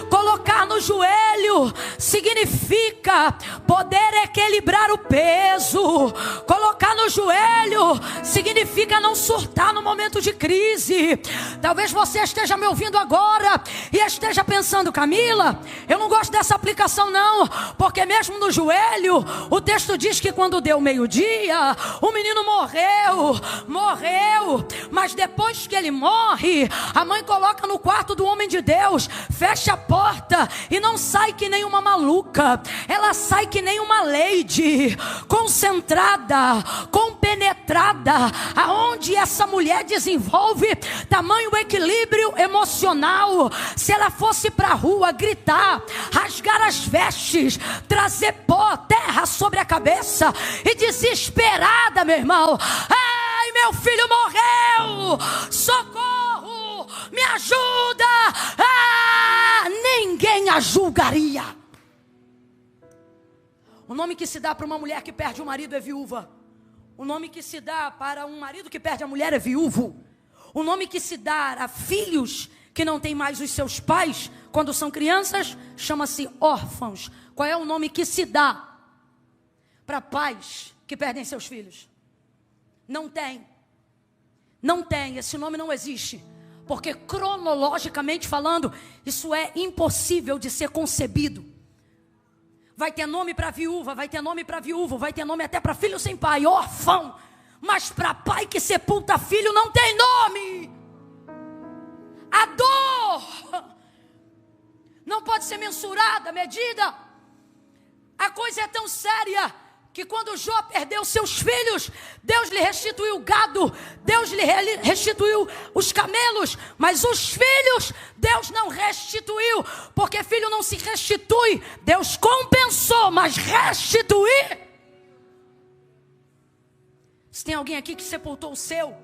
Colocar no joelho significa poder equilibrar o peso. Colocar no joelho significa não surtar no momento de crise. Talvez você esteja me ouvindo agora e esteja pensando, Camila, eu não gosto dessa aplicação não, porque mesmo no joelho o texto diz que quando deu meio-dia o menino morreu, mas depois que ele morre, a mãe coloca no quarto do homem de Deus, fecha a porta e não sai que nem uma maluca. Ela sai que nem uma lady, concentrada, compenetrada, aonde essa mulher desenvolve tamanho equilíbrio emocional. Se ela fosse para a rua gritar, rasgar as vestes, trazer pó, terra sobre a cabeça e desesperada, meu irmão, ai, meu filho morreu, socorro, me ajuda, ninguém a julgaria. O nome que se dá para uma mulher que perde o marido é viúva. O nome que se dá para um marido que perde a mulher é viúvo. O nome que se dá a filhos que não têm mais os seus pais quando são crianças chama-se órfãos. Qual é o nome que se dá para pais que perdem seus filhos? Não tem. Não tem, esse nome não existe. Porque cronologicamente falando, isso é impossível de ser concebido. Vai ter nome para viúva, vai ter nome para viúvo, vai ter nome até para filho sem pai, órfão. Mas para pai que sepulta filho não tem nome. A dor não pode ser mensurada, medida. A coisa é tão séria que quando Jó perdeu seus filhos, Deus lhe restituiu o gado, Deus lhe restituiu os camelos, mas os filhos Deus não restituiu, porque filho não se restitui. Deus compensou, mas restituir. Se tem alguém aqui que sepultou o seu,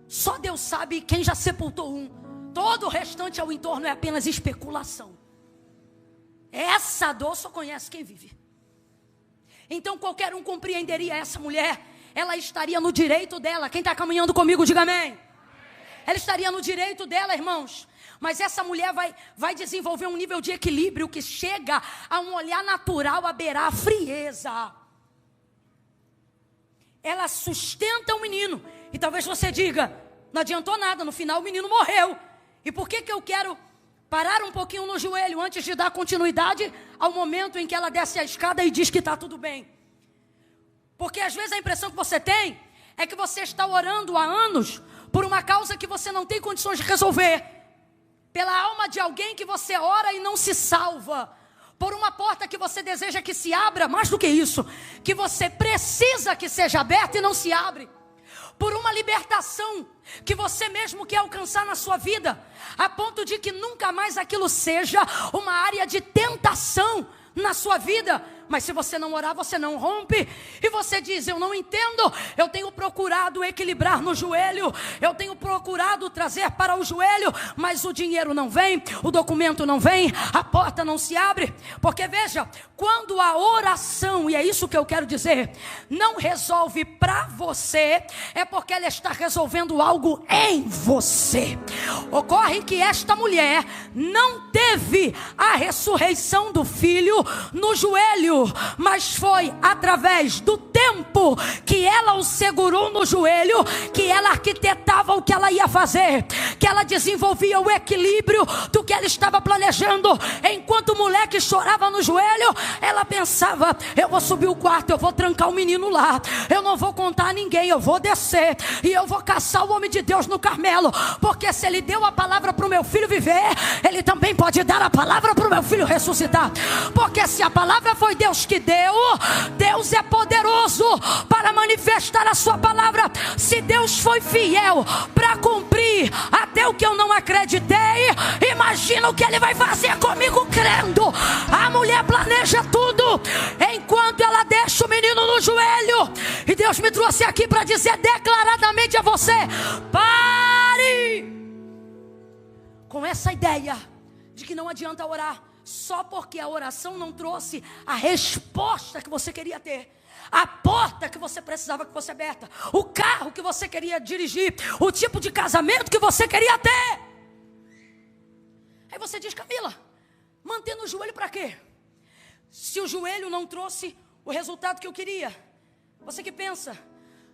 só Deus sabe quem já sepultou um. Todo o restante ao entorno é apenas especulação. Essa dor só conhece quem vive. Então qualquer um compreenderia essa mulher. Ela estaria no direito dela. Quem está caminhando comigo, diga amém. Ela estaria no direito dela, irmãos. Mas essa mulher vai desenvolver um nível de equilíbrio que chega a um olhar natural a beirar a frieza. Ela sustenta o menino. E talvez você diga, não adiantou nada, no final o menino morreu. E por que eu quero parar um pouquinho no joelho antes de dar continuidade ao momento em que ela desce a escada e diz que está tudo bem? Porque às vezes a impressão que você tem é que você está orando há anos por uma causa que você não tem condições de resolver. Pela alma de alguém que você ora e não se salva. Por uma porta que você deseja que se abra, mais do que isso, que você precisa que seja aberta e não se abre. Por uma libertação que você mesmo quer alcançar na sua vida, a ponto de que nunca mais aquilo seja uma área de tentação na sua vida. Mas se você não orar, você não rompe. E você diz, eu não entendo. Eu tenho procurado equilibrar no joelho. Eu tenho procurado trazer para o joelho. Mas o dinheiro não vem. O documento não vem. A porta não se abre. Porque veja, quando a oração, e é isso que eu quero dizer, não resolve para você, é porque ela está resolvendo algo em você. Ocorre que esta mulher não teve a ressurreição do filho no joelho, mas foi através do tempo que ela o segurou no joelho, que ela arquitetava o que ela ia fazer, que ela desenvolvia o equilíbrio do que ela estava planejando. Enquanto o moleque chorava no joelho, ela pensava, eu vou subir o quarto, eu vou trancar o menino lá, eu não vou contar a ninguém, eu vou descer e eu vou caçar o homem de Deus no Carmelo, porque se ele deu a palavra para o meu filho viver, ele também pode dar a palavra para o meu filho ressuscitar. Porque se a palavra foi Deus que deu, Deus é poderoso para manifestar a sua palavra. Se Deus foi fiel para cumprir até o que eu não acreditei, imagina o que ele vai fazer comigo crendo. A mulher planeja tudo enquanto ela deixa o menino no joelho. E Deus me trouxe aqui para dizer declaradamente a você: pare com essa ideia de que não adianta orar só porque a oração não trouxe a resposta que você queria ter, a porta que você precisava que fosse aberta, o carro que você queria dirigir, o tipo de casamento que você queria ter. Aí você diz, Camila, mantendo o joelho para quê? Se o joelho não trouxe o resultado que eu queria, você que pensa,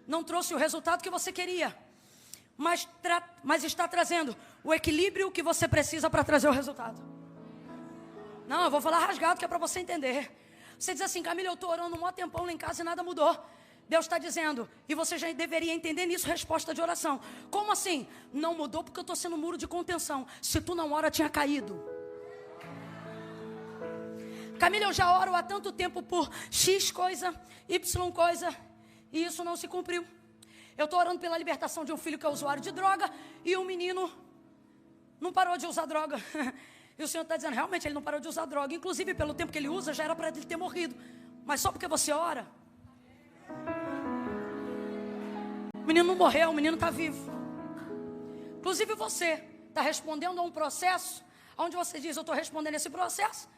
não trouxe o resultado que você queria, mas está trazendo o equilíbrio que você precisa para trazer o resultado. Não, eu vou falar rasgado que é para você entender. Você diz assim, Camila, eu estou orando um maior tempão lá em casa e nada mudou. Deus está dizendo, e você já deveria entender nisso, resposta de oração. Como assim? Não mudou porque eu estou sendo muro de contenção. Se tu não ora, tinha caído. Camila, eu já oro há tanto tempo por X coisa, Y coisa, e isso não se cumpriu. Eu estou orando pela libertação de um filho que é usuário de droga, e o menino não parou de usar droga. E o Senhor está dizendo, realmente ele não parou de usar droga. Inclusive pelo tempo que ele usa, já era para ele ter morrido. Mas só porque você ora, o menino não morreu, o menino está vivo. Inclusive você está respondendo a um processo onde você diz, eu estou respondendo esse processo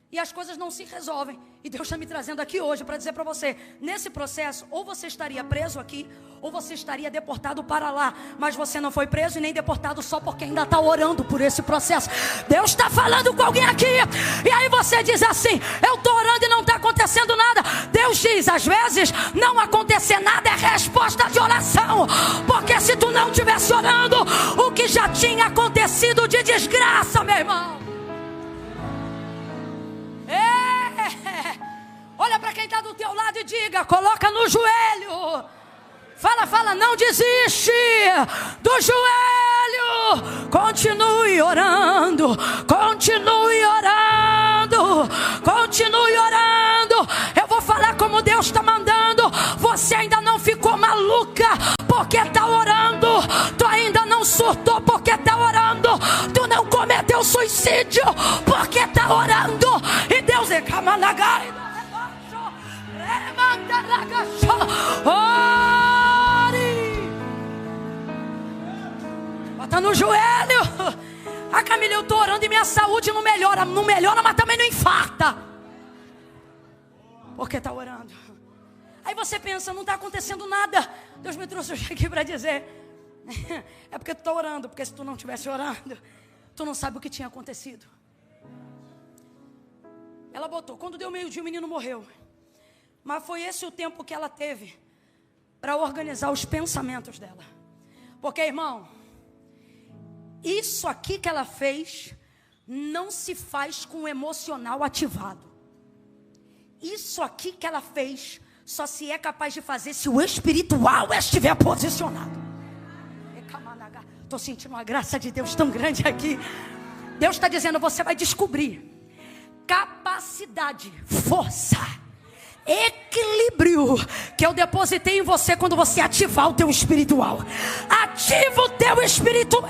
e as coisas não se resolvem. E Deus está me trazendo aqui hoje para dizer para você, nesse processo, ou você estaria preso aqui, ou você estaria deportado para lá. Mas você não foi preso e nem deportado só porque ainda está orando por esse processo. Deus está falando com alguém aqui. E aí você diz assim, eu estou orando e não está acontecendo nada. Deus diz, às vezes, não acontecer nada é resposta de oração. Porque se tu não estivesse orando, o que já tinha acontecido de desgraça, meu irmão. Olha para quem está do teu lado e diga, coloca no joelho. Fala, não desiste do joelho. Continue orando, continue orando, continue orando. Eu vou falar como Deus está mandando. Você ainda não ficou maluca porque está orando. Tu ainda não surtou porque está orando. Tu não cometeu suicídio porque está orando. E Deus é camalagai. Ore. Bota no joelho. Ah, Camila, eu estou orando e minha saúde não melhora. Não melhora, mas também não infarta. Porque está orando. Aí você pensa, não está acontecendo nada. Deus me trouxe hoje aqui para dizer. É porque tu está orando. Porque se tu não estivesse orando, tu não sabe o que tinha acontecido. Ela botou, quando deu meio-dia o menino morreu. Mas foi esse o tempo que ela teve para organizar os pensamentos dela. Porque, irmão, isso aqui que ela fez não se faz com o emocional ativado. Isso aqui que ela fez só se é capaz de fazer se o espiritual estiver posicionado. Estou sentindo uma graça de Deus tão grande aqui. Deus está dizendo, você vai descobrir capacidade, força, equilíbrio que eu depositei em você quando você ativar o teu espiritual. Ativa o teu espiritual.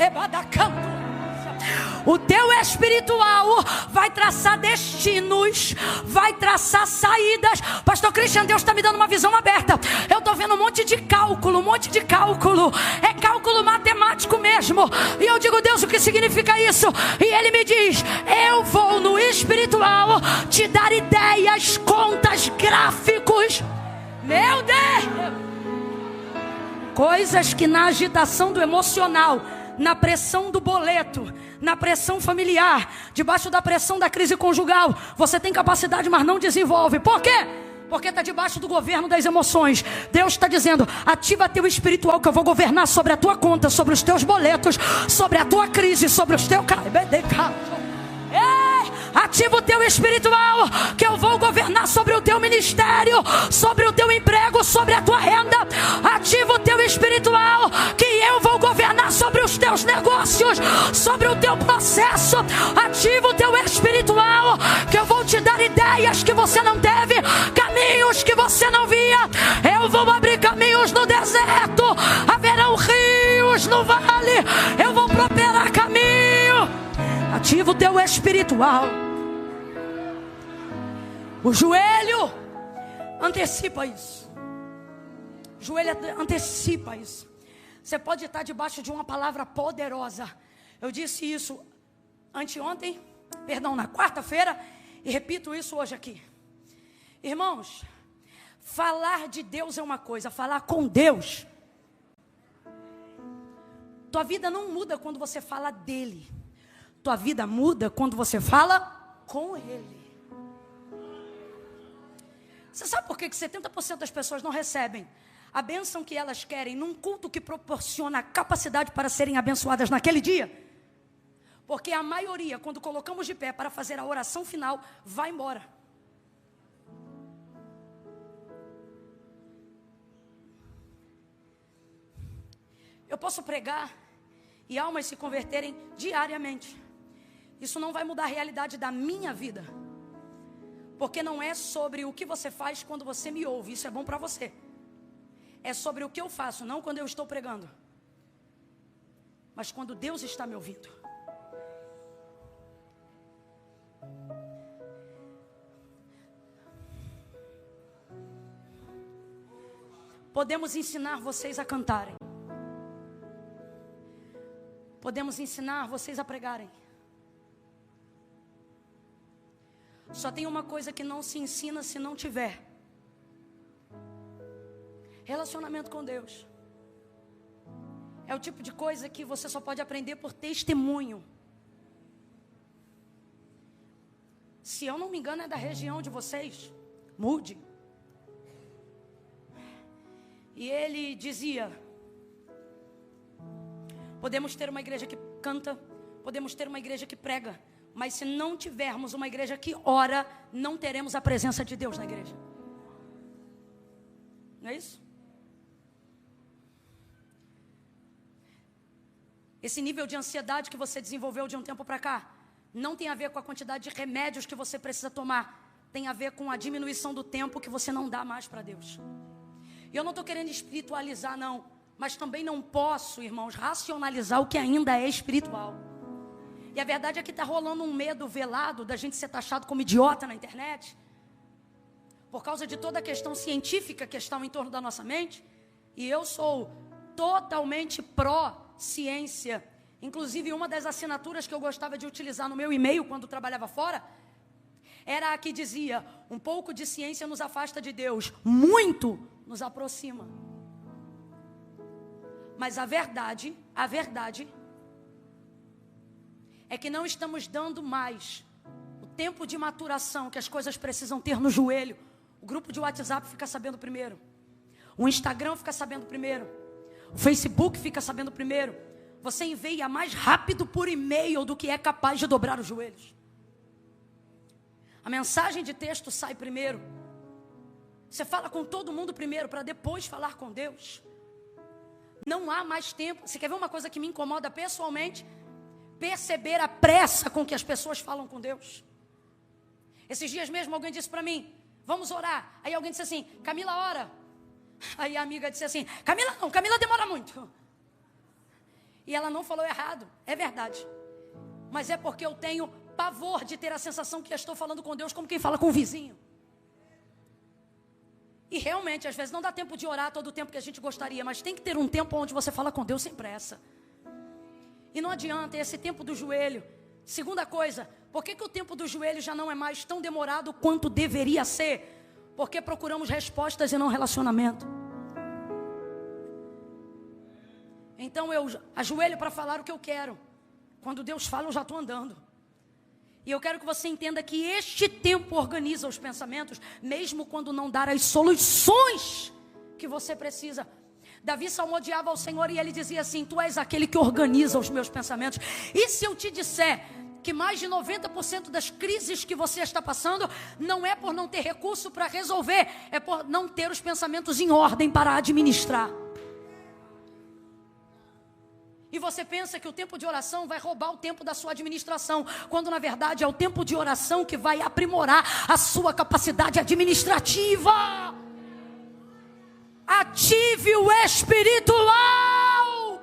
O teu espiritual vai traçar destinos, vai traçar saídas. Pastor Cristian, Deus está me dando uma visão aberta. Eu estou vendo um monte de cálculo, é cálculo matemático mesmo. E eu digo, Deus, o que significa isso? E Ele me diz, eu vou no espiritual te dar ideias, contas, gráficos. Meu Deus! Coisas que na agitação do emocional, na pressão do boleto, na pressão familiar, debaixo da pressão da crise conjugal, você tem capacidade, mas não desenvolve. Por quê? Porque está debaixo do governo das emoções. Deus está dizendo, ativa teu espiritual que eu vou governar sobre a tua conta, sobre os teus boletos, sobre a tua crise, sobre os teus... Ativa o teu espiritual que eu vou governar sobre o teu ministério, sobre o teu emprego, sobre a tua renda. Ativa o teu espiritual que eu vou governar sobre os teus negócios, sobre o teu processo. Ativa o teu espiritual que eu vou te dar ideias que você não teve, caminhos que você não via. Eu vou abrir caminhos no deserto, haverão rios no vale, eu vou prosperar caminho. Ativa o teu espiritual. O joelho antecipa isso. O joelho antecipa isso. Você pode estar debaixo de uma palavra poderosa. Eu disse isso na quarta-feira, e repito isso hoje aqui. Irmãos, falar de Deus é uma coisa, falar com Deus. Tua vida não muda quando você fala dele. Tua vida muda quando você fala com Ele. Você sabe por que 70% das pessoas não recebem a bênção que elas querem num culto que proporciona a capacidade para serem abençoadas naquele dia? Porque a maioria, quando colocamos de pé para fazer a oração final, vai embora. Eu posso pregar e almas se converterem diariamente. Isso não vai mudar a realidade da minha vida. Porque não é sobre o que você faz quando você me ouve. Isso é bom para você. É sobre o que eu faço, não quando eu estou pregando, mas quando Deus está me ouvindo. Podemos ensinar vocês a cantarem. Podemos ensinar vocês a pregarem. Só tem uma coisa que não se ensina se não tiver relacionamento com Deus. É o tipo de coisa que você só pode aprender por testemunho. Se eu não me engano, é da região de vocês, Mude. E ele dizia: podemos ter uma igreja que canta, podemos ter uma igreja que prega, mas se não tivermos uma igreja que ora, não teremos a presença de Deus na igreja. Não é isso? Esse nível de ansiedade que você desenvolveu de um tempo para cá não tem a ver com a quantidade de remédios que você precisa tomar. Tem a ver com a diminuição do tempo que você não dá mais para Deus. E eu não estou querendo espiritualizar, não. Mas também não posso, irmãos, racionalizar o que ainda é espiritual. E a verdade é que está rolando um medo velado da gente ser taxado como idiota na internet. Por causa de toda a questão científica que está em torno da nossa mente. E eu sou totalmente pró-ciência. Inclusive, uma das assinaturas que eu gostava de utilizar no meu e-mail quando trabalhava fora era a que dizia: um pouco de ciência nos afasta de Deus, muito nos aproxima. Mas a verdade é que não estamos dando mais o tempo de maturação que as coisas precisam ter no joelho. O grupo de WhatsApp fica sabendo primeiro. O Instagram fica sabendo primeiro. O Facebook fica sabendo primeiro. Você envia mais rápido por e-mail do que é capaz de dobrar os joelhos. A mensagem de texto sai primeiro. Você fala com todo mundo primeiro para depois falar com Deus. Não há mais tempo. Você quer ver uma coisa que me incomoda pessoalmente? Perceber a pressa com que as pessoas falam com Deus. Esses dias mesmo alguém disse para mim: vamos orar. Aí alguém disse assim: Camila, ora. Aí a amiga disse assim: Camila não, Camila demora muito. E ela não falou errado, é verdade. Mas é porque eu tenho pavor de ter a sensação que eu estou falando com Deus como quem fala com o vizinho. E realmente, às vezes não dá tempo de orar todo o tempo que a gente gostaria, mas tem que ter um tempo onde você fala com Deus sem pressa. E não adianta, esse tempo do joelho. Segunda coisa, por que o tempo do joelho já não é mais tão demorado quanto deveria ser? Porque procuramos respostas e não relacionamento. Então eu ajoelho para falar o que eu quero. Quando Deus fala, eu já estou andando. E eu quero que você entenda que este tempo organiza os pensamentos, mesmo quando não dar as soluções que você precisa. Davi salmodiava ao Senhor e ele dizia assim: tu és aquele que organiza os meus pensamentos. E se eu te disser que mais de 90% das crises que você está passando não é por não ter recurso para resolver, é por não ter os pensamentos em ordem para administrar. E você pensa que o tempo de oração vai roubar o tempo da sua administração, quando na verdade é o tempo de oração que vai aprimorar a sua capacidade administrativa. Ative o espiritual.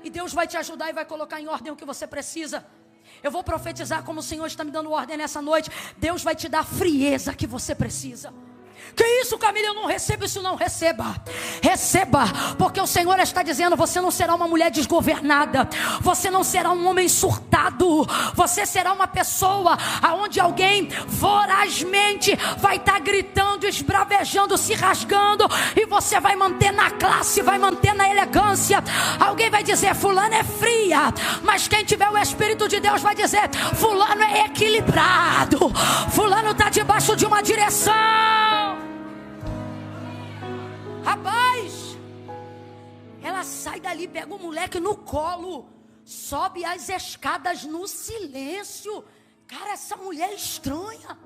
E Deus vai te ajudar e vai colocar em ordem o que você precisa. Eu vou profetizar como o Senhor está me dando ordem nessa noite. Deus vai te dar a frieza que você precisa. Que isso, Camila, eu não recebo isso não. Receba, porque o Senhor está dizendo: você não será uma mulher desgovernada, você não será um homem surtado, você será uma pessoa aonde alguém vorazmente vai estar gritando, esbravejando, se rasgando, e você vai manter na classe, vai manter na elegância. Alguém vai dizer: fulano é fria, mas quem tiver o Espírito de Deus vai dizer: fulano é equilibrado, fulano está debaixo de uma direção. Rapaz, ela sai dali, pega o moleque no colo, sobe as escadas no silêncio. Cara, essa mulher é estranha.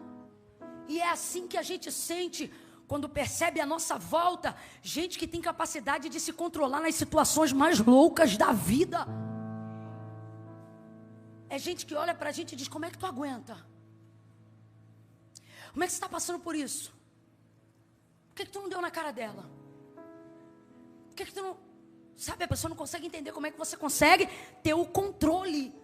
E é assim que a gente sente quando percebe à nossa volta gente que tem capacidade de se controlar nas situações mais loucas da vida. É gente que olha pra gente e diz: como é que tu aguenta? Como é que você está passando por isso? Por que tu não deu na cara dela? Por que tu não... Sabe, a pessoa não consegue entender como é que você consegue ter o controle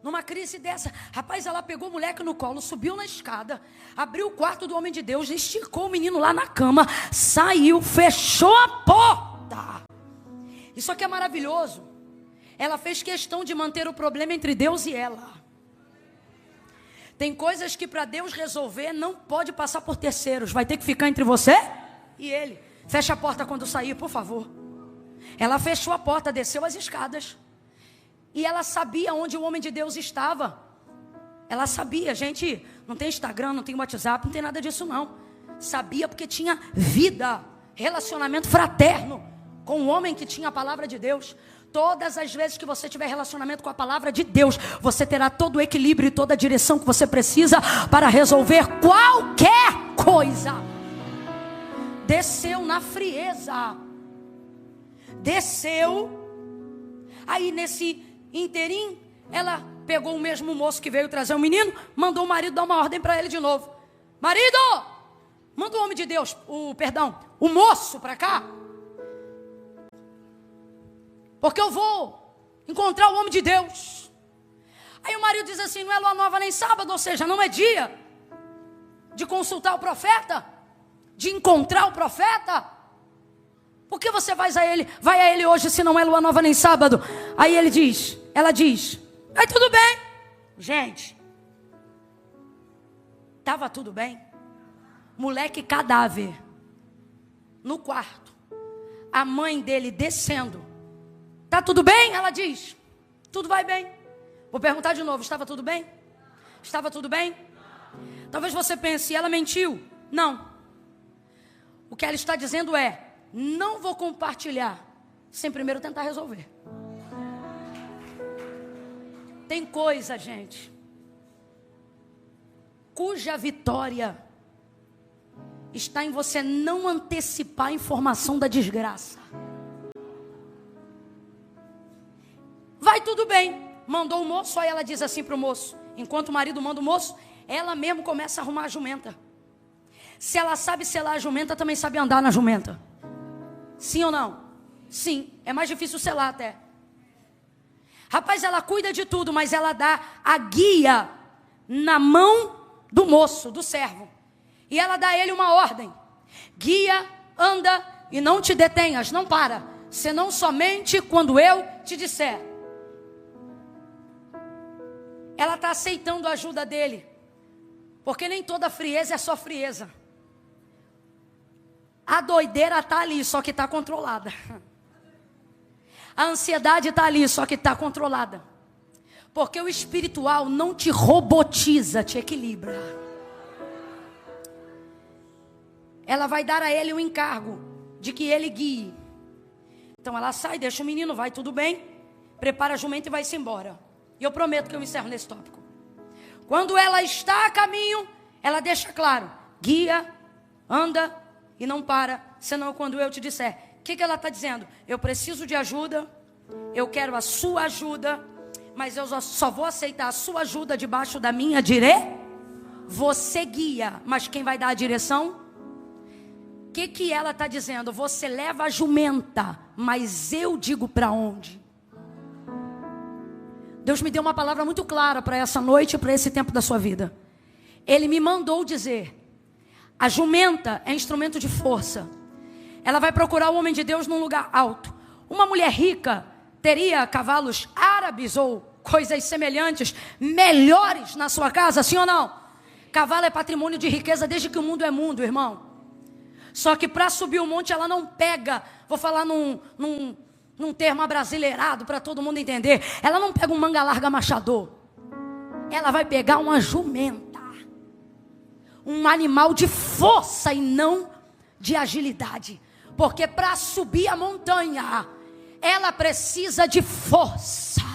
numa crise dessa. Rapaz, ela pegou o moleque no colo, subiu na escada, abriu o quarto do homem de Deus, esticou o menino lá na cama, saiu, fechou a porta. Isso aqui é maravilhoso. Ela fez questão de manter o problema entre Deus e ela. Tem coisas que para Deus resolver não pode passar por terceiros. Vai ter que ficar entre você e ele. Fecha a porta quando sair, por favor. Ela fechou a porta, desceu as escadas. E ela sabia onde o homem de Deus estava. Ela sabia, gente, não tem Instagram, não tem WhatsApp, não tem nada disso não. Sabia porque tinha vida, relacionamento fraterno com o homem que tinha a palavra de Deus. Todas as vezes que você tiver relacionamento com a palavra de Deus, você terá todo o equilíbrio e toda a direção que você precisa para resolver qualquer coisa. Desceu na frieza. Desceu. Aí nesse inteirinho, ela pegou o mesmo moço que veio trazer o menino, mandou o marido dar uma ordem para ele de novo. Marido, manda o homem de Deus, o moço para cá. Porque eu vou encontrar o homem de Deus. Aí o marido diz assim, não é lua nova nem sábado, ou seja, não é dia de consultar o profeta, de encontrar o profeta. Por que você vai a ele hoje se não é lua nova nem sábado? Aí ela diz, aí tudo bem. Gente, estava tudo bem. Moleque cadáver no quarto, a mãe dele descendo. Tá tudo bem? Ela diz, tudo vai bem. Vou perguntar de novo, estava tudo bem? Estava tudo bem? Talvez você pense, ela mentiu. Não. O que ela está dizendo é, não vou compartilhar sem primeiro tentar resolver. Tem coisa, gente, cuja vitória está em você não antecipar a informação da desgraça. Vai tudo bem. Mandou o moço, aí ela diz assim para o moço. Enquanto o marido manda o moço, ela mesmo começa a arrumar a jumenta. Se ela sabe selar a jumenta, também sabe andar na jumenta. Sim ou não? Sim, é mais difícil selar até. Rapaz, ela cuida de tudo, mas ela dá a guia na mão do moço, do servo. E ela dá a ele uma ordem. Guia, anda e não te detenhas, não para. Senão somente quando eu te disser. Ela está aceitando a ajuda dele. Porque nem toda frieza é só frieza. A doideira está ali, só que está controlada. A ansiedade está ali, só que está controlada. Porque o espiritual não te robotiza, te equilibra. Ela vai dar a ele o encargo de que ele guie. Então ela sai, deixa o menino, vai tudo bem. Prepara a jumenta e vai-se embora. E eu prometo que eu encerro nesse tópico. Quando ela está a caminho, ela deixa claro. Guia, anda e não para. Senão quando eu te disser. O que ela está dizendo? Eu preciso de ajuda. Eu quero a sua ajuda. Mas eu só vou aceitar a sua ajuda debaixo da minha direção. Você guia. Mas quem vai dar a direção? O que ela está dizendo? Você leva a jumenta. Mas eu digo para onde? Deus me deu uma palavra muito clara para essa noite e para esse tempo da sua vida. Ele me mandou dizer: a jumenta é instrumento de força. Ela vai procurar o homem de Deus num lugar alto. Uma mulher rica teria cavalos árabes ou coisas semelhantes, melhores na sua casa, sim ou não? Cavalo é patrimônio de riqueza desde que o mundo é mundo, irmão. Só que para subir o monte ela não pega, vou falar num termo abrasileirado para todo mundo entender. Ela não pega um manga larga machador. Ela vai pegar uma jumenta. Um animal de força e não de agilidade. Porque para subir a montanha, ela precisa de força.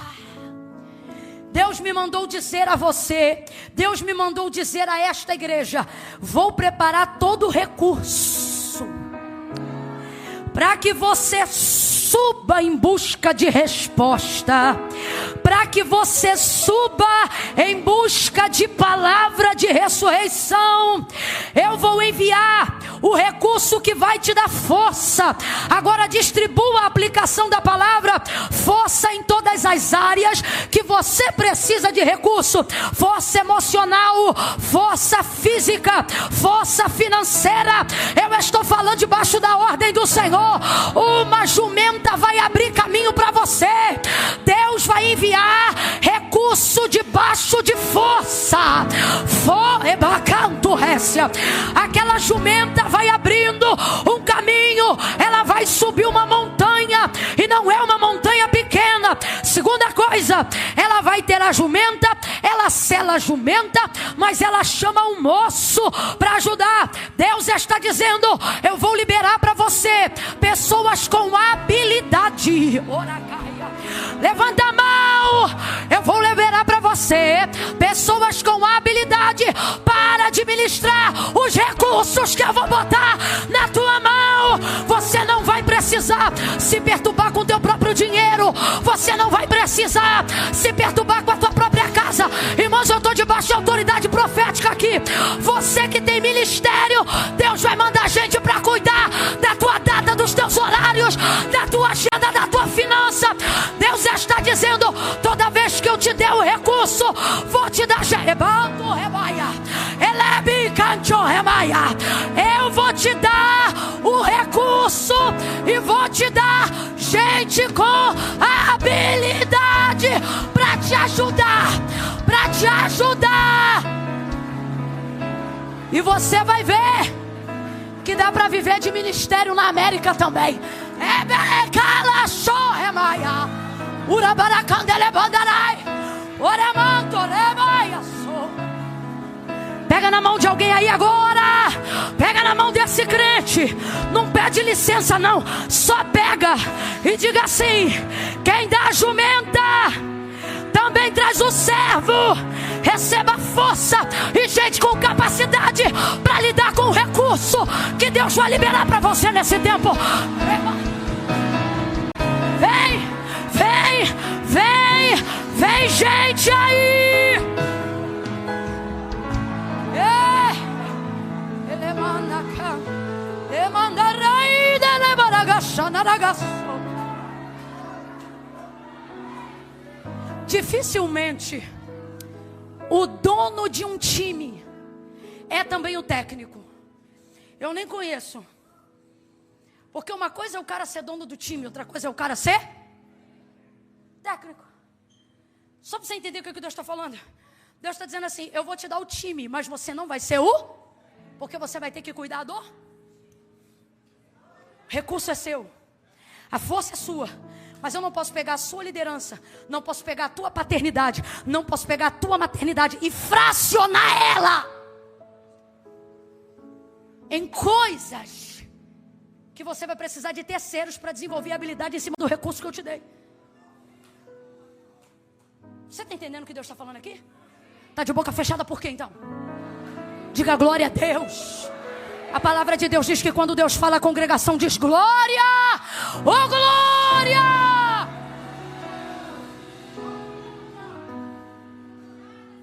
Deus me mandou dizer a você, Deus me mandou dizer a esta igreja: vou preparar todo o recurso para que você suba em busca de resposta, para que você suba em busca de palavra de ressurreição. Eu vou enviar o recurso que vai te dar força. Agora distribua a aplicação da palavra. Força em todas as áreas que você precisa de recurso. Força emocional, força física, força financeira. Eu estou falando debaixo da ordem do Senhor. Uma jumenta vai abrir caminho para você. Deus vai enviar recurso debaixo de força. Aquela jumenta vai abrindo um caminho. Ela vai subir uma montanha, e não é uma montanha pequena. Segunda coisa, ela vai ter a jumenta. Ela sela a jumenta, mas ela chama um moço para ajudar. Deus está dizendo: eu vou liberar para você pessoas com habilidade. Levanta a mão. Eu vou liberar para você pessoas com habilidade para administrar os recursos que eu vou botar na tua mão. Você não vai precisar se perturbar com o teu próprio dinheiro. Você não vai precisar se perturbar com a tua própria casa. Irmãos, eu estou debaixo de autoridade profética aqui. Você que tem ministério, Deus vai mandar gente para cuidar da tua data, dos teus horários, da tua agenda, da tua finança. Deus está dizendo: toda vez que eu te der o recurso, vou te dar eu vou te dar o recurso e vou te dar gente com a habilidade para te ajudar, para te ajudar. E você vai ver que dá para viver de ministério na América também. Pega na mão de alguém aí agora. Pega na mão desse crente. Não pede licença não. Só pega e diga assim: quem dá a jumenta também traz o servo. Receba força e gente com capacidade para lidar com o recurso que Deus vai liberar para você nesse tempo. Vem, vem, vem, vem gente aí. Dificilmente o dono de um time é também o técnico. Eu nem conheço. Porque uma coisa é o cara ser dono do time, outra coisa é o cara ser técnico. Só para você entender o que Deus está falando. Deus está dizendo assim: eu vou te dar o time, mas você não vai ser porque você vai ter que cuidar do recurso é seu, a força é sua. Mas eu não posso pegar a sua liderança, não posso pegar a tua paternidade, não posso pegar a tua maternidade e fracionar ela em coisas que você vai precisar de terceiros para desenvolver a habilidade em cima do recurso que eu te dei. Você está entendendo o que Deus está falando aqui? Está de boca fechada por quê então? Diga glória a Deus. A palavra de Deus diz que quando Deus fala, a congregação diz glória, oh glória.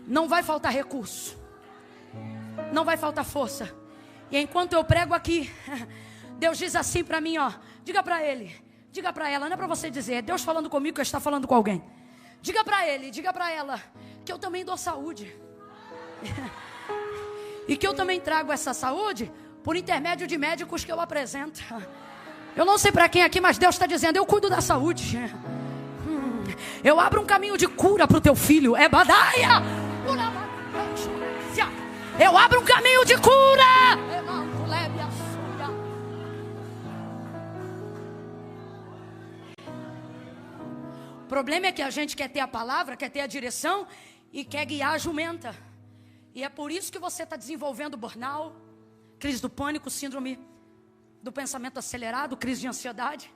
Não vai faltar recurso, não vai faltar força. E enquanto eu prego aqui, Deus diz assim para mim, ó: diga para ele, diga para ela, não é para você dizer, é Deus falando comigo que está falando com alguém. Diga para ele, diga para ela que eu também dou saúde. E que eu também trago essa saúde por intermédio de médicos que eu apresento. Eu não sei para quem aqui, mas Deus está dizendo: eu cuido da saúde. Eu abro um caminho de cura para o teu filho. É badaia. Eu abro um caminho de cura. O problema é que a gente quer ter a palavra, quer ter a direção e quer guiar a jumenta. E é por isso que você está desenvolvendo burnout, crise do pânico, síndrome do pensamento acelerado, crise de ansiedade.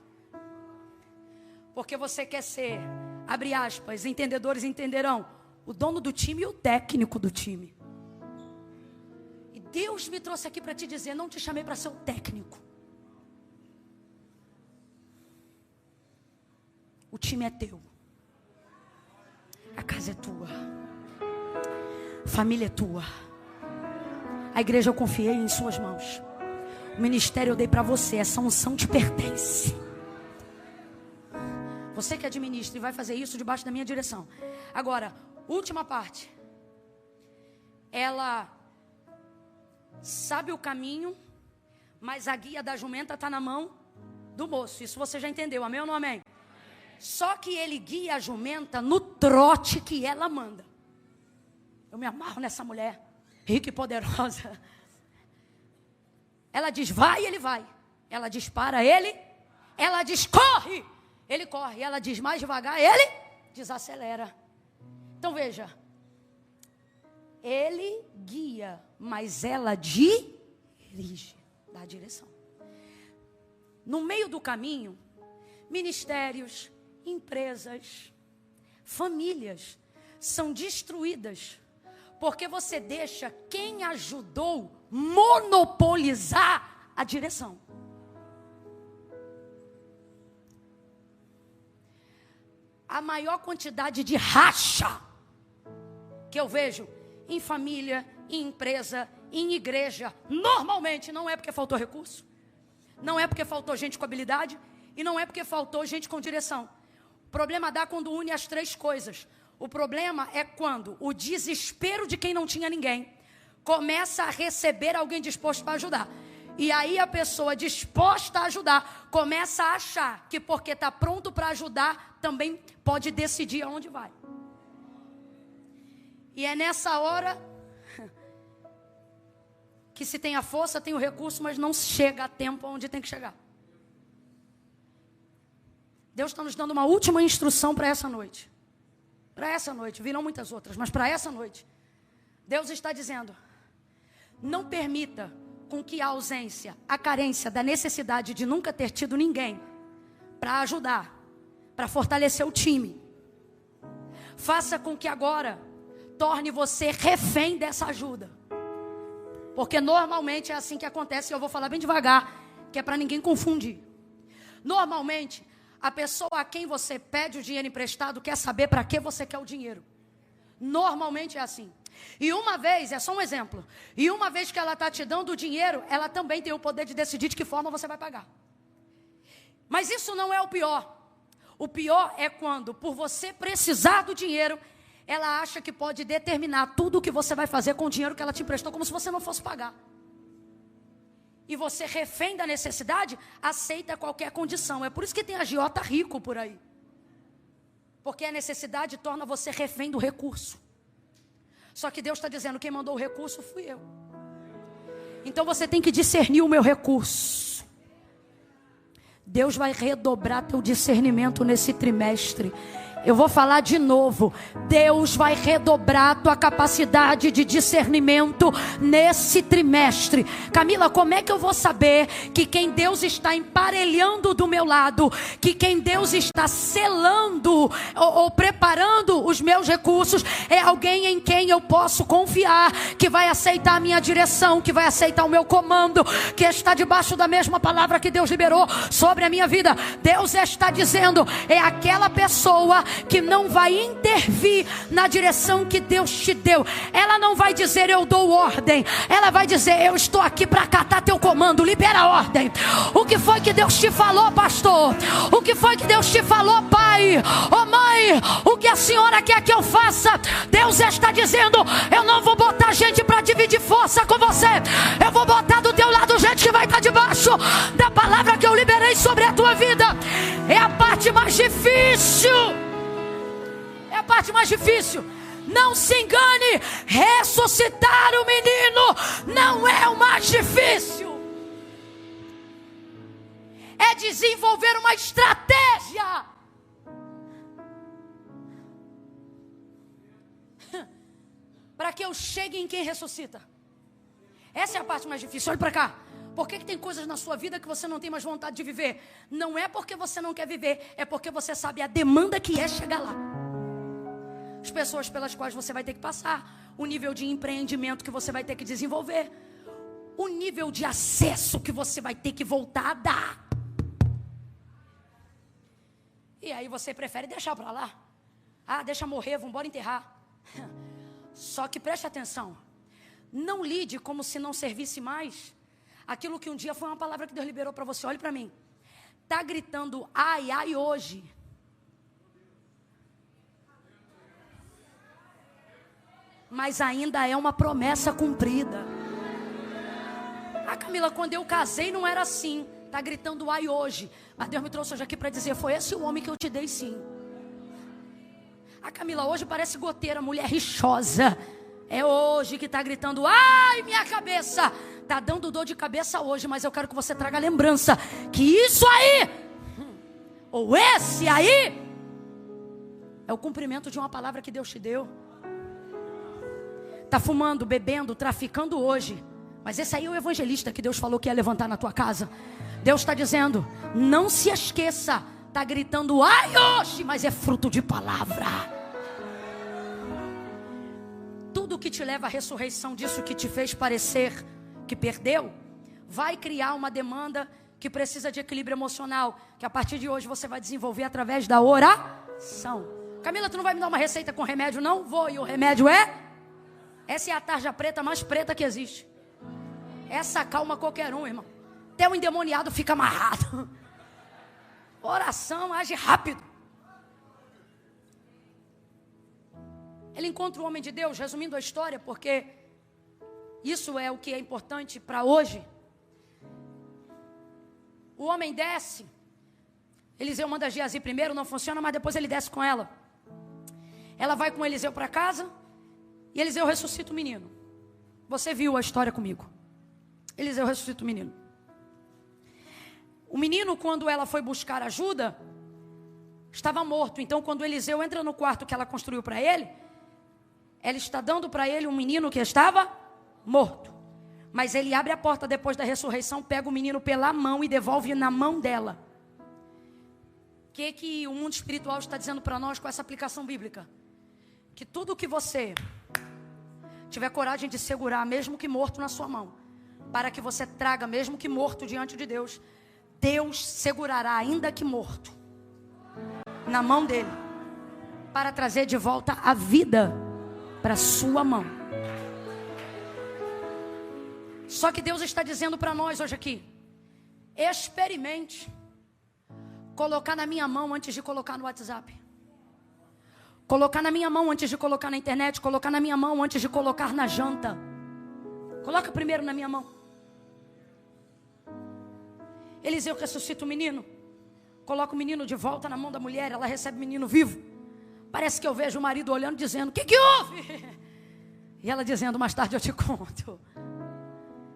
Porque você quer ser, abre aspas, entendedores entenderão, o dono do time e o técnico do time. E Deus me trouxe aqui para te dizer: não te chamei para ser o técnico. O time é teu. A casa é tua. A família é tua. A igreja eu confiei em suas mãos. O ministério eu dei para você. Essa unção te pertence. Você que administra e vai fazer isso debaixo da minha direção. Agora, última parte. Ela sabe o caminho, mas a guia da jumenta está na mão do moço. Isso você já entendeu, amém ou não amém? Só que ele guia a jumenta no trote que ela manda. Eu me amarro nessa mulher, rica e poderosa. Ela diz vai, ele vai. Ela diz para, ele. Ela diz corre, ele corre. Ela diz mais devagar, ele desacelera. Então veja, ele guia, mas ela dirige, dá a direção. No meio do caminho, ministérios, empresas, famílias são destruídas porque você deixa quem ajudou monopolizar a direção. a maior quantidade de racha que eu vejo em família, em empresa, em igreja, normalmente não é porque faltou recurso, não é porque faltou gente com habilidade e não é porque faltou gente com direção. O problema dá quando une as três coisas. O problema é quando o desespero de quem não tinha ninguém começa a receber alguém disposto para ajudar. E aí a pessoa disposta a ajudar começa a achar que porque está pronto para ajudar, também pode decidir aonde vai. E é nessa hora que se tem a força, tem o recurso, mas não chega a tempo onde tem que chegar. Deus está nos dando uma última instrução para essa noite. Para essa noite, virão muitas outras, mas para essa noite, Deus está dizendo: não permita com que a ausência, a carência da necessidade de nunca ter tido ninguém para ajudar, para fortalecer o time, faça com que agora torne você refém dessa ajuda. Porque normalmente é assim que acontece, e eu vou falar bem devagar, que é para ninguém confundir. Normalmente, a pessoa a quem você pede o dinheiro emprestado quer saber para que você quer o dinheiro. Normalmente é assim. E uma vez, é só um exemplo, e uma vez que ela está te dando o dinheiro, ela também tem o poder de decidir de que forma você vai pagar. Mas isso não é o pior. O pior é quando, por você precisar do dinheiro, ela acha que pode determinar tudo o que você vai fazer com o dinheiro que ela te emprestou, como se você não fosse pagar. E você, refém da necessidade, aceita qualquer condição. É por isso que tem agiota rico por aí. Porque a necessidade torna você refém do recurso. Só que Deus está dizendo: quem mandou o recurso fui eu. Então você tem que discernir o meu recurso. Deus vai redobrar teu discernimento nesse trimestre. Eu vou falar de novo. Deus vai redobrar a tua capacidade de discernimento nesse trimestre. Camila, como é que eu vou saber que quem Deus está emparelhando do meu lado, que quem Deus está selando ou preparando os meus recursos, é alguém em quem eu posso confiar, que vai aceitar a minha direção, que vai aceitar o meu comando, que está debaixo da mesma palavra que Deus liberou sobre a minha vida? Deus está dizendo: é aquela pessoa que não vai intervir na direção que Deus te deu. Ela não vai dizer eu dou ordem, ela vai dizer eu estou aqui para acatar teu comando. Libera a ordem. O que foi que Deus te falou, pastor? O que foi que Deus te falou, pai? Oh mãe, o que a senhora quer que eu faça? Deus está dizendo: eu não vou botar gente para dividir força com você, eu vou botar do teu lado gente que vai estar debaixo da palavra que eu liberei sobre a tua vida. É a parte mais difícil. É a parte mais difícil. Não se engane, ressuscitar o menino não é o mais difícil. É desenvolver uma estratégia para que eu chegue em quem ressuscita. Essa é a parte mais difícil. Olha para cá. Por que tem coisas na sua vida que você não tem mais vontade de viver? Não é porque você não quer viver, é porque você sabe a demanda que é chegar lá. As pessoas pelas quais você vai ter que passar, o nível de empreendimento que você vai ter que desenvolver, o nível de acesso que você vai ter que voltar a dar. E aí você prefere deixar para lá. Ah, deixa morrer, vamos embora enterrar. Só que preste atenção, não lide como se não servisse mais aquilo que um dia foi uma palavra que Deus liberou para você. Olhe para mim. Está gritando ai, ai hoje. Mas ainda é uma promessa cumprida. Ah, Camila, quando eu casei não era assim. Está gritando ai hoje. Mas Deus me trouxe hoje aqui para dizer: foi esse o homem que eu te dei, sim. Ah, Camila, hoje parece goteira, mulher rixosa. É hoje que está gritando ai, minha cabeça. Está dando dor de cabeça hoje, mas eu quero que você traga a lembrança que isso aí, ou esse aí, é o cumprimento de uma palavra que Deus te deu. Está fumando, bebendo, traficando hoje, mas esse aí é o evangelista que Deus falou que ia levantar na tua casa. Deus está dizendo: não se esqueça. Está gritando ai hoje, mas é fruto de palavra. Tudo que te leva à ressurreição disso que te fez parecer que perdeu, vai criar uma demanda que precisa de equilíbrio emocional, que a partir de hoje você vai desenvolver através da oração. Camila, tu não vai me dar uma receita com remédio? Não vou, e o remédio é? Essa é a tarja preta mais preta que existe. Essa acalma qualquer um, irmão. Até o endemoniado fica amarrado. Oração age rápido. Ele encontra o homem de Deus, resumindo a história, porque isso é o que é importante para hoje. O homem desce. Eliseu manda Geazi primeiro, não funciona, mas depois ele desce com ela. Ela vai com Eliseu para casa e Eliseu ressuscita o menino. Você viu a história comigo. Eliseu ressuscita o menino. O menino, quando ela foi buscar ajuda, estava morto. Então, quando Eliseu entra no quarto que ela construiu para ele, ela está dando para ele um menino que estava morto. Mas ele abre a porta depois da ressurreição, pega o menino pela mão e devolve na mão dela. O que o mundo espiritual está dizendo para nós com essa aplicação bíblica? Que tudo que você tiver coragem de segurar, mesmo que morto na sua mão, para que você traga, mesmo que morto diante de Deus, Deus segurará, ainda que morto, na mão dele, para trazer de volta a vida para sua mão. Só que Deus está dizendo para nós hoje aqui: experimente colocar na minha mão antes de colocar no WhatsApp. Colocar na minha mão antes de colocar na internet. Colocar na minha mão antes de colocar na janta. Coloca primeiro na minha mão. Eliseu ressuscita o menino. Coloca o menino de volta na mão da mulher. Ela recebe o menino vivo. Parece que eu vejo o marido olhando, dizendo: o que houve? E ela dizendo: mais tarde eu te conto.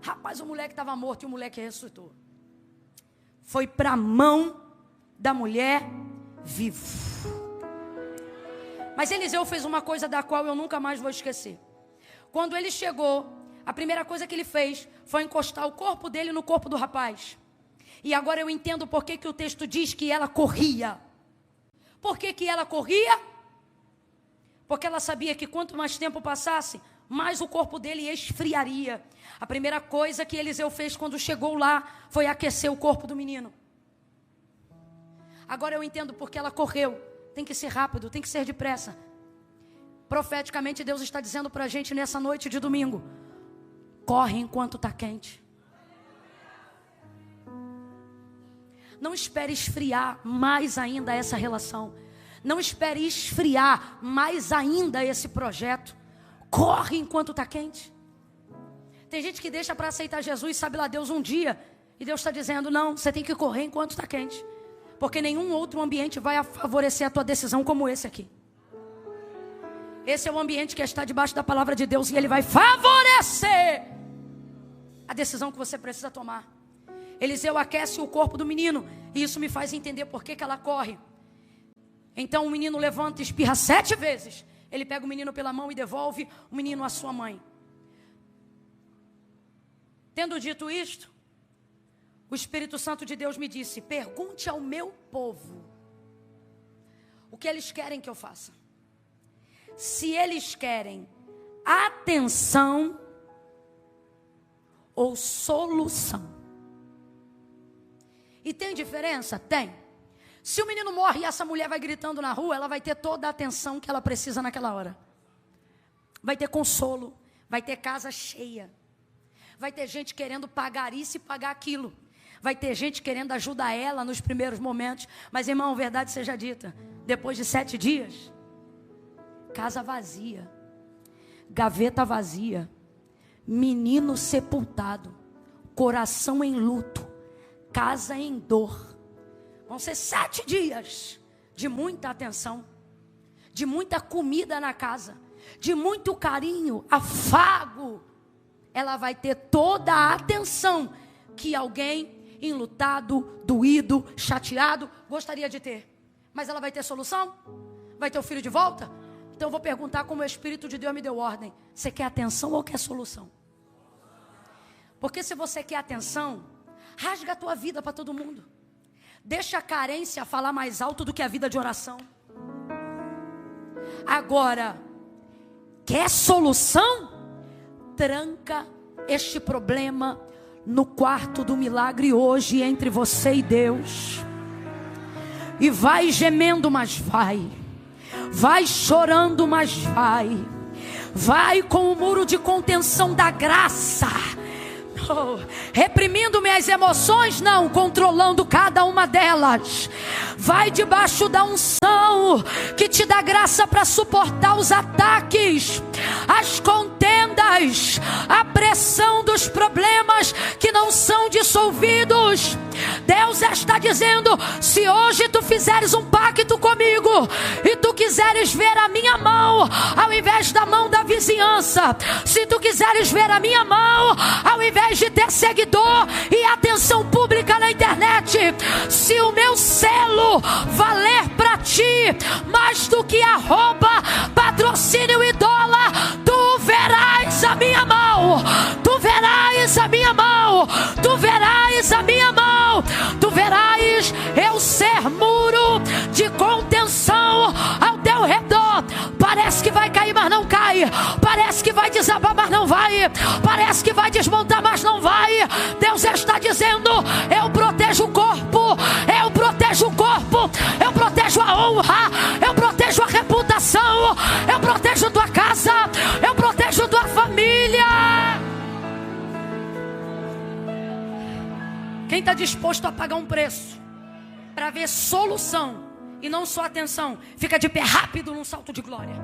Rapaz, o moleque estava morto e o moleque ressuscitou. Foi para a mão da mulher vivo. Mas Eliseu fez uma coisa da qual eu nunca mais vou esquecer. Quando ele chegou, a primeira coisa que ele fez foi encostar o corpo dele no corpo do rapaz. E agora eu entendo por que o texto diz que ela corria. Por que ela corria? Porque ela sabia que quanto mais tempo passasse, mais o corpo dele esfriaria. A primeira coisa que Eliseu fez quando chegou lá foi aquecer o corpo do menino. Agora eu entendo porque ela correu. Tem que ser rápido, tem que ser depressa. Profeticamente Deus está dizendo para a gente nessa noite de domingo: corre enquanto está quente. Não espere esfriar mais ainda essa relação. Não espere esfriar mais ainda esse projeto. Corre enquanto está quente. Tem gente que deixa para aceitar Jesus, sabe lá Deus, um dia. E Deus está dizendo: não, você tem que correr enquanto está quente. Porque nenhum outro ambiente vai favorecer a tua decisão como esse aqui. Esse é o ambiente que está debaixo da palavra de Deus. E ele vai favorecer a decisão que você precisa tomar. Eliseu aquece o corpo do menino. E isso me faz entender por que ela corre. Então o menino levanta e espirra 7 vezes. Ele pega o menino pela mão e devolve o menino à sua mãe. Tendo dito isto, o Espírito Santo de Deus me disse: pergunte ao meu povo o que eles querem que eu faça. Se eles querem atenção ou solução. E tem diferença? Tem. Se o menino morre e essa mulher vai gritando na rua, ela vai ter toda a atenção que ela precisa naquela hora. Vai ter consolo, vai ter casa cheia. Vai ter gente querendo pagar isso e pagar aquilo. Vai ter gente querendo ajudar ela nos primeiros momentos. Mas, irmão, verdade seja dita, depois de 7 dias, casa vazia, gaveta vazia, menino sepultado, coração em luto, casa em dor. Vão ser 7 dias de muita atenção, de muita comida na casa, de muito carinho, afago. Ela vai ter toda a atenção que alguém enlutado, doído, chateado gostaria de ter. Mas ela vai ter solução? Vai ter o filho de volta? Então eu vou perguntar como o Espírito de Deus me deu ordem: você quer atenção ou quer solução? Porque se você quer atenção, rasga a tua vida para todo mundo. Deixa a carência falar mais alto do que a vida de oração. Agora, quer solução? Tranca este problema no quarto do milagre hoje entre você e Deus. E vai gemendo, mas vai. Vai chorando, mas vai. Vai com o muro de contenção da graça. Oh, reprimindo minhas emoções? Não, controlando cada uma delas. Vai debaixo da unção que te dá graça para suportar os ataques, as contendas, a pressão dos problemas que não são dissolvidos. Deus está dizendo: se hoje tu fizeres um pacto comigo e tu quiseres ver a minha mão ao invés da mão da vizinhança, se tu quiseres ver a minha mão ao invés de ter seguidor e atenção pública na internet, se o meu selo valer para ti mais do que arroba, patrocínio e dólar, tu verás a minha mão, tu verás a minha mão, tu verás a minha mão, tu verás eu ser muro de contenção ao teu redor. Parece que vai cair, mas não cai. Parece que vai desabar, mas não vai. Parece que vai desmontar, mas não vai. Deus está dizendo: eu protejo o corpo, eu protejo o corpo, eu protejo a honra, eu protejo a reputação, eu protejo tua casa, eu protejo tua família. Quem está disposto a pagar um preço para ver solução e não só atenção, fica de pé rápido num salto de glória.